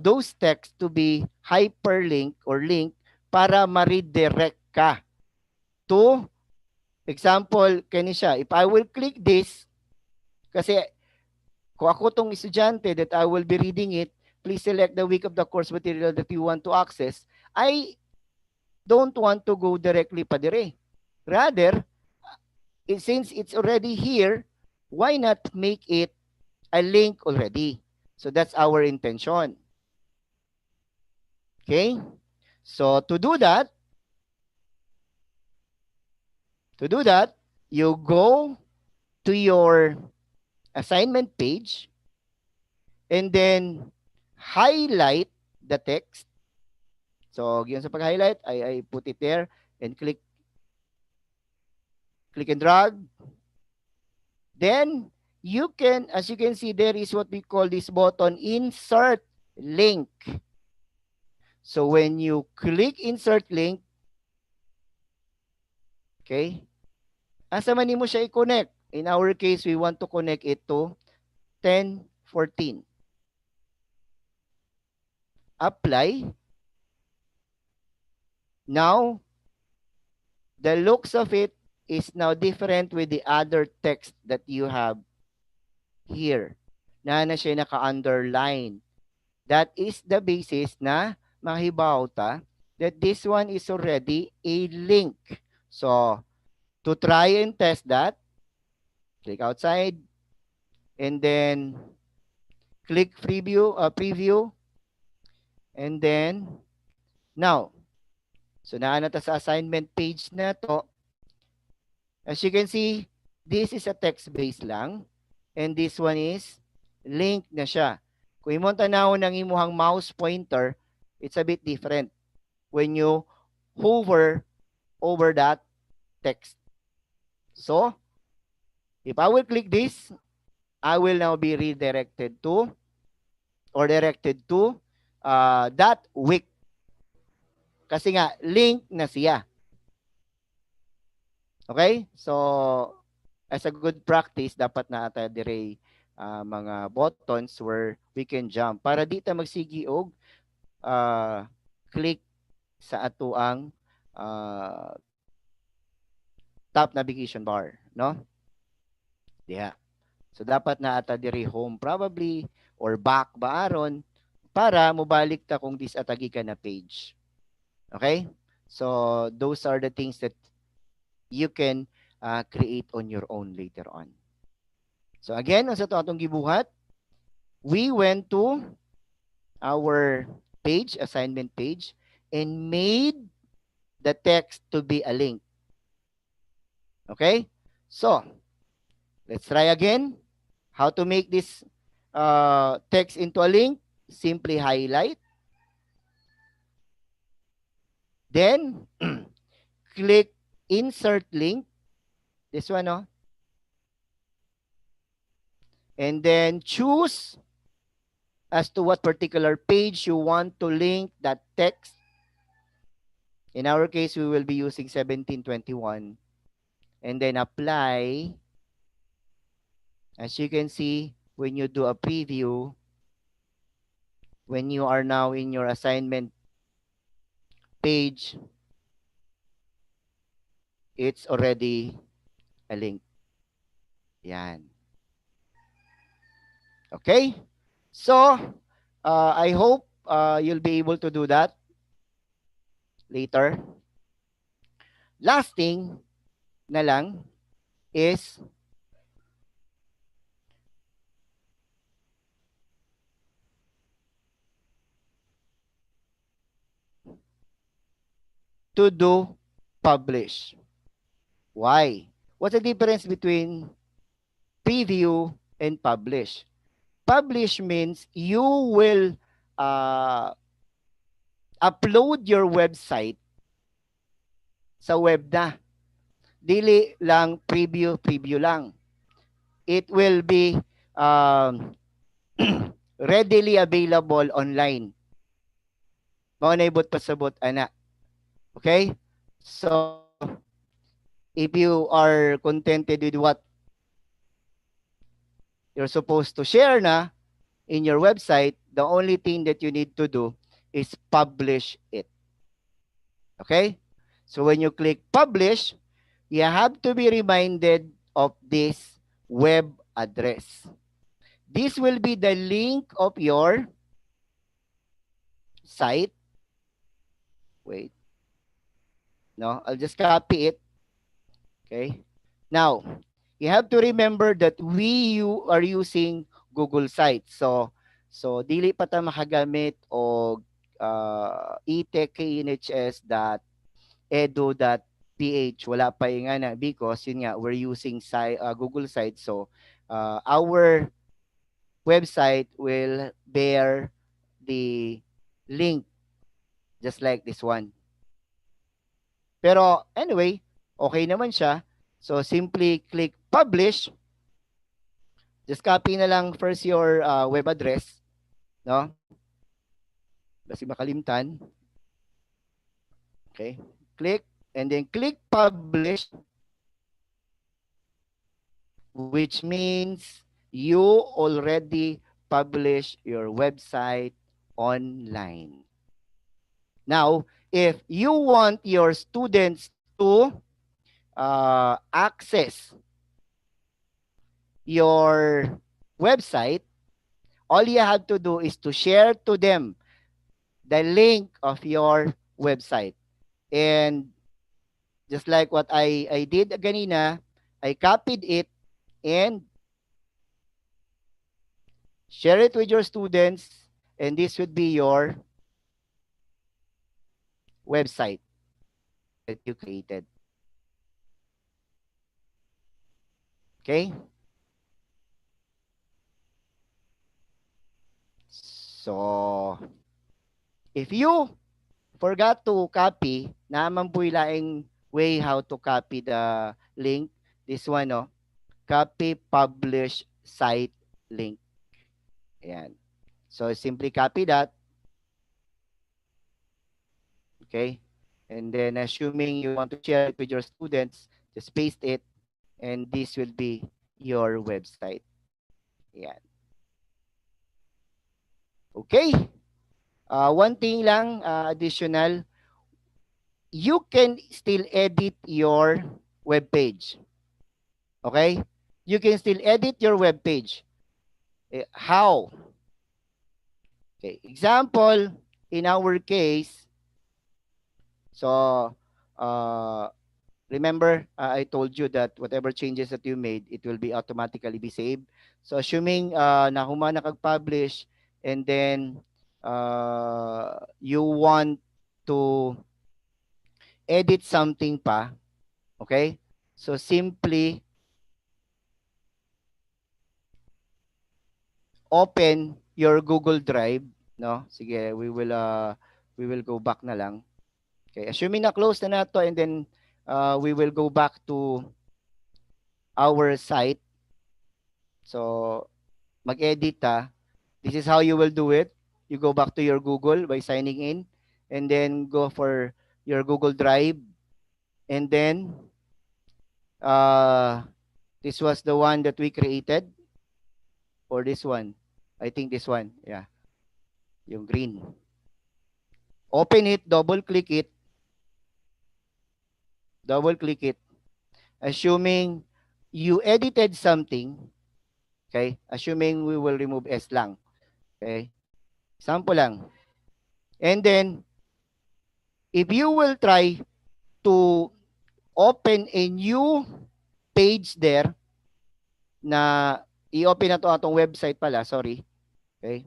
those texts to be hyperlink or link para ma-redirect ka to, example, kani siya. If I will click this, kasi kung ako tong estudyante that I will be reading it, please select the week of the course material that you want to access. I don't want to go directly pa dire. Rather, since it's already here, why not make it a link already? So that's our intention. Okay? So to do that, you go to your assignment page, and then highlight the text. So, yun sa pag-highlight, I put it there and click and drag. Then, you can, as you can see, there is what we call this button, insert link. So, when you click insert link, okay, asa man mo siya i-connect. In our case, we want to connect it to 1014. Apply. Now, the looks of it is now different with the other text that you have here. Na siya naka-underline. That is the basis na mahibaw ta that this one is already a link. So, to try and test that, click outside, and then click preview, and then now, so naana ta sa assignment page na to. As you can see, this is a text-based lang, and this one is link na siya. Kung imong tanawon ng imuhang mouse pointer, it's a bit different when you hover over that text. So, if I will click this, I will now be redirected to or directed to that week. Kasi nga, link na siya. Okay? So, as a good practice, dapat na ata dire mga buttons where we can jump para di ta magsigi og click sa atuang top navigation bar, no? Diha. So dapat na ata diri home probably or back ba aron para mobalik ta kung disatagi ka na page. Okay? So those are the things that you can create on your own later on. So again, sa to atong gibuhat, we went to our page, assignment page, and made the text to be a link. Okay? So, let's try again. How to make this text into a link? Simply highlight. Then, click insert link. This one, no? And then choose as to what particular page you want to link that text. In our case, we will be using 1721. And then apply. As you can see, when you do a preview, when you are now in your assignment page, it's already a link. Yan. Okay? So, I hope you'll be able to do that later. Last thing na lang is to do publish. Why? What's the difference between preview and publish? Publish means you will upload your website sa web na. Dili lang preview lang. It will be readily available online. Mao na ibot pasabot ana. Okay? So, if you are contented with what you're supposed to share na in your website, the only thing that you need to do is publish it. Okay? So when you click publish, you have to be reminded of this web address. This will be the link of your site. Wait. No, I'll just copy it. Okay? Now, you have to remember that you are using Google Sites. So dili pa ta makagamit og etech.edu.ph. Wala pa yung nga because yun nga, we're using Google Sites. So our website will bear the link just like this one. Pero anyway, okay naman siya. So simply click publish. Just copy na lang first your web address, no? Kasi makalimtan. Okay. Click and then click publish, which means you already publish your website online. Now, if you want your students to access your website, all you have to do is to share to them the link of your website. And just like what I did kanina, I copied it and share it with your students, and this would be your website that you created. Okay? So, if you forgot to copy, naman po laing way how to copy the link. This one, no? Copy, publish, site, link. Ayan. So, simply copy that. Okay? And then, assuming you want to share it with your students, just paste it, and this will be your website. Ayan. Okay? One thing lang, additional, you can still edit your web page. Okay? You can still edit your web page. How? Okay, example, in our case, so remember, I told you that whatever changes that you made, it will be automatically be saved. So assuming na humana kag-publish and then you want to edit something pa, okay? So simply open your Google Drive, no? Sige, we will go back na lang. Okay, assuming na close na nato, and then we will go back to our site. So mag-edit this is how you will do it. You go back to your Google by signing in, and then go for your Google Drive, and then this was the one that we created, or this one. I think this one, yeah, yung green. Open it, double click it, assuming you edited something. Okay, assuming we will remove S lang. Okay, sample lang. And then if you will try to open a new page there, na i-open na to atong website pala, sorry. Okay.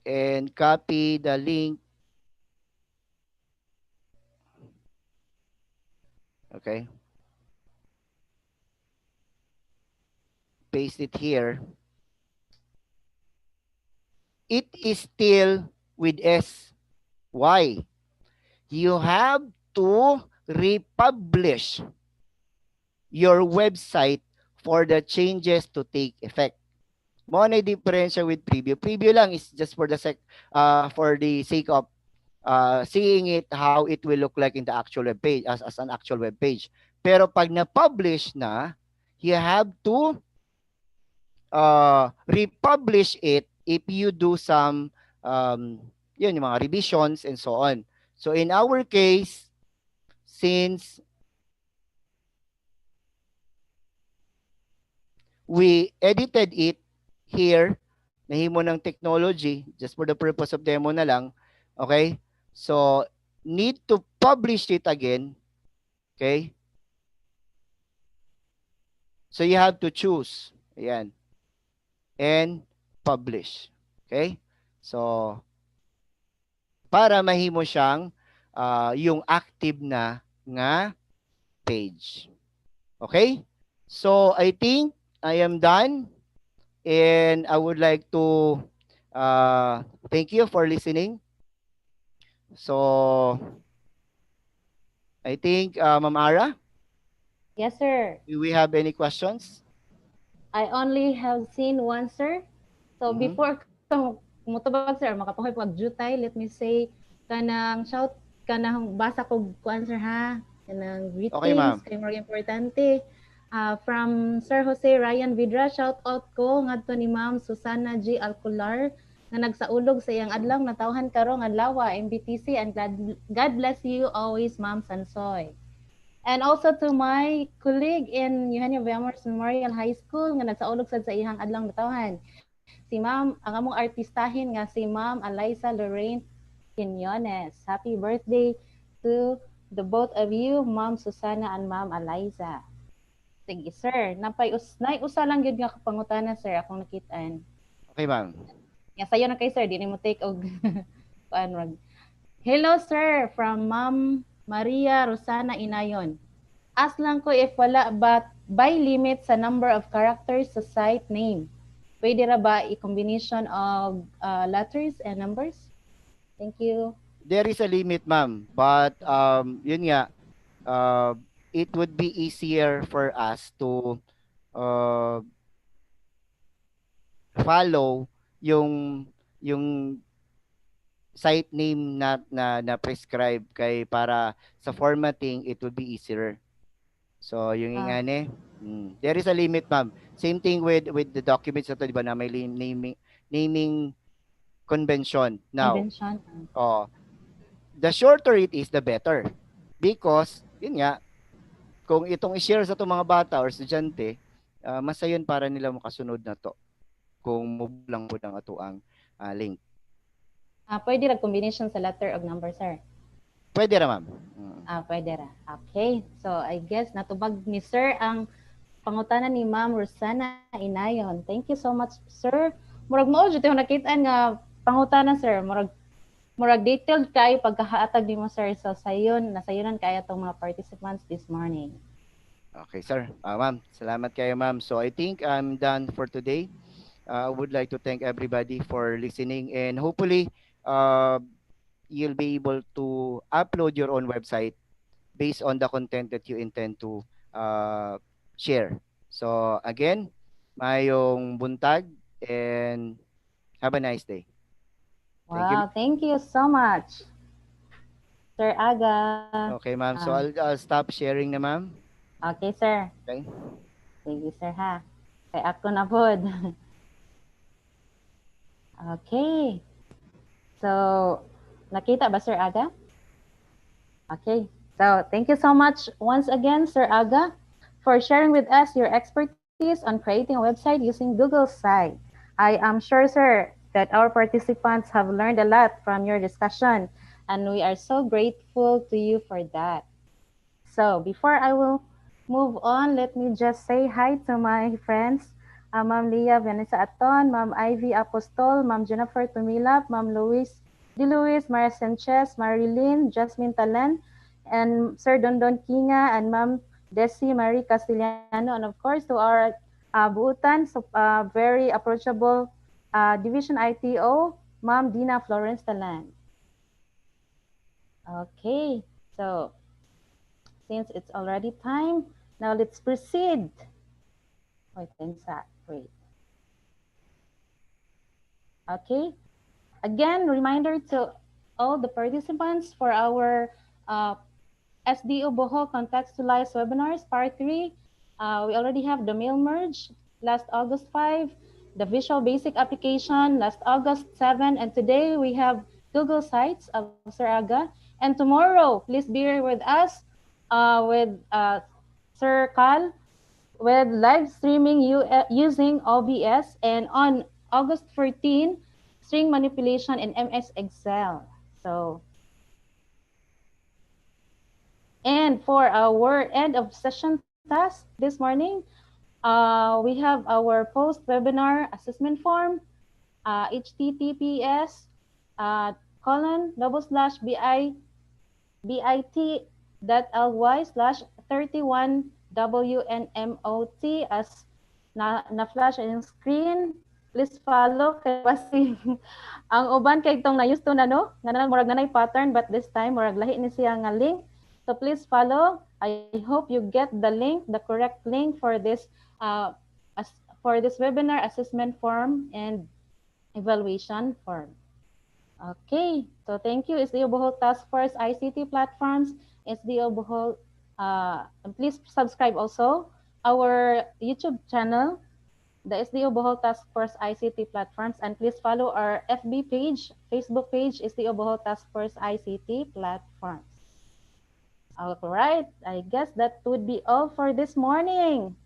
And copy the link. Okay. Paste it here. It is still with S. Why? You have to republish your website for the changes to take effect. Mo na diferensya with preview. Preview lang is just for the sake of seeing it how it will look like in the actual web page as an actual web page. Pero pag na-publish na, you have to republish it if you do some yun, yung mga revisions and so on. So in our case, since we edited it here, nahimo ng technology, just for the purpose of demo na lang, okay? So, need to publish it again, okay? So, you have to choose, ayan, and publish, okay? So, para mahimo siyang yung active na nga page. Okay? So, I think I am done, and I would like to thank you for listening. So I think, Ma'am Ara, Yes, sir. do we have any questions? I only have seen one, sir. So Mm-hmm. before ka mutubag, sir, makapakoy pag jutay, let me say, kanang shout, kanang basa ko kuan, sir, ha? Kanang Okay, greetings, ma'am. kay mga importante. From Sir Jose Ryan Vidra, shout out ko ngadto ni Ma'am Susana G. Alcolar nga nagsaulog sa iyang adlaw natawhan karon adlaw MBTC, and God bless you always, Ma'am Sansoy. And also to my colleague in Eugenio Villamores Memorial High School nga nagsaulog sad sa ihang adlang natawhan. Si Ma'am, ang among artistahin nga si Ma'am Eliza Lorraine Quinones. Happy birthday to the both of you, Ma'am Susana and Ma'am Eliza. Sige, sir. Nay usa lang gyud nga kapangutana, sir, akong nakitaan. Okay, ma'am. Nga sayo na kay sir, di ni mo take og kuan rag. Hello, sir, from Ma'am Maria Rosana Inayon. Ask lang ko if wala ba by limit sa number of characters sa site name. Pwede ra ba i-combination of letters and numbers? Thank you. There is a limit, ma'am, but yun nga, uh, it would be easier for us to uh, follow yung yung site name na prescribe kay para sa formatting it would be easier. So yung Ah, ingane, there is a limit, ma'am. Same thing with the documents na to, di ba, na may naming convention. Now, convention. oh, the shorter it is, the better. Because, yun nga, kung itong i-share sa itong mga bata or estudyante, masayon para nila makasunod na to. Kung move lang po ng ato ang link. Pwede ra combination sa letter og number, sir. Pwede ra, ma'am. Pwede ra. Okay. So, I guess natubag ni sir ang pangutana ni Ma'am Rosana Inayon. Thank you so much, sir. Murag mo jud yung nakita nga pangutana, sir. Murag detailed kay pagkahatag nimo, sir. So sayon, nasayonan kay atong mga participants this morning. Okay, sir. Ma'am, salamat kayo, ma'am. So, I think I'm done for today. I would like to thank everybody for listening, and hopefully, uh, you'll be able to upload your own website based on the content that you intend to share. So again, mayong buntag and have a nice day. Thank you. Wow, thank you so much, Sir Aga. Okay, ma'am. So I'll stop sharing na, ma'am. Okay, sir. Okay. Sige, sir, ha. Kay ako na pod. Okay. So, nakita ba, Sir Aga? Okay. So, thank you so much once again, Sir Aga, for sharing with us your expertise on creating a website using Google Site. I am sure, sir, that our participants have learned a lot from your discussion, and we are so grateful to you for that. So, before I will move on, let me just say hi to my friends. Ma'am Leah Vanessa Aton, Ma'am Ivy Apostol, Ma'am Jennifer Tumilap, Ma'am Luis Di Luis, Maria Sanchez, Marilyn, Jasmine Talan, and Sir Dondon Kinga, and Ma'am Desi Marie Castellano, and of course to our buutan, so, very approachable Division ITO, Ma'am Dina Florence Talan. Okay, so since it's already time, now let's proceed. Wait, wait. Okay. Again, reminder to all the participants for our SDO Bohol Contextualized Webinars, Part 3. We already have the mail merge last August 5, the Visual Basic Application last August 7, and today we have Google Sites of Sir Aga. And tomorrow, please be with us with Sir Cal with live streaming using OBS, and on August 14, string manipulation in MS Excel. So, and for our end of session task this morning, we have our post-webinar assessment form, https bit.ly/31WNMOT as na-flash yung screen. Please follow kay kasi ang uban kay itong na-use to na no, nga murag nanay pattern but this time murag lahi ni siya nga link. So please follow. I hope you get the link, the correct link for this webinar assessment form and evaluation form. Okay, so thank you SDO Bohol Task Force ICT Platforms, SDO Bohol. Please subscribe also our YouTube channel, the SDO Bohol Task Force ICT Platforms, and please follow our FB page, Facebook page, SDO Bohol Task Force ICT Platforms. All right, I guess that would be all for this morning.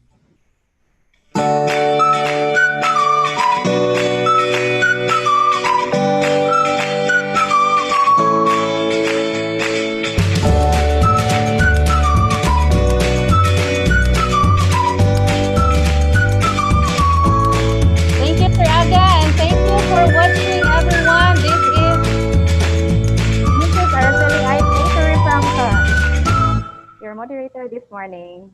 Thank you, Sir Aga, and thank you for watching, everyone. This is Mrs. Araceli Aite Rifangka, your moderator this morning.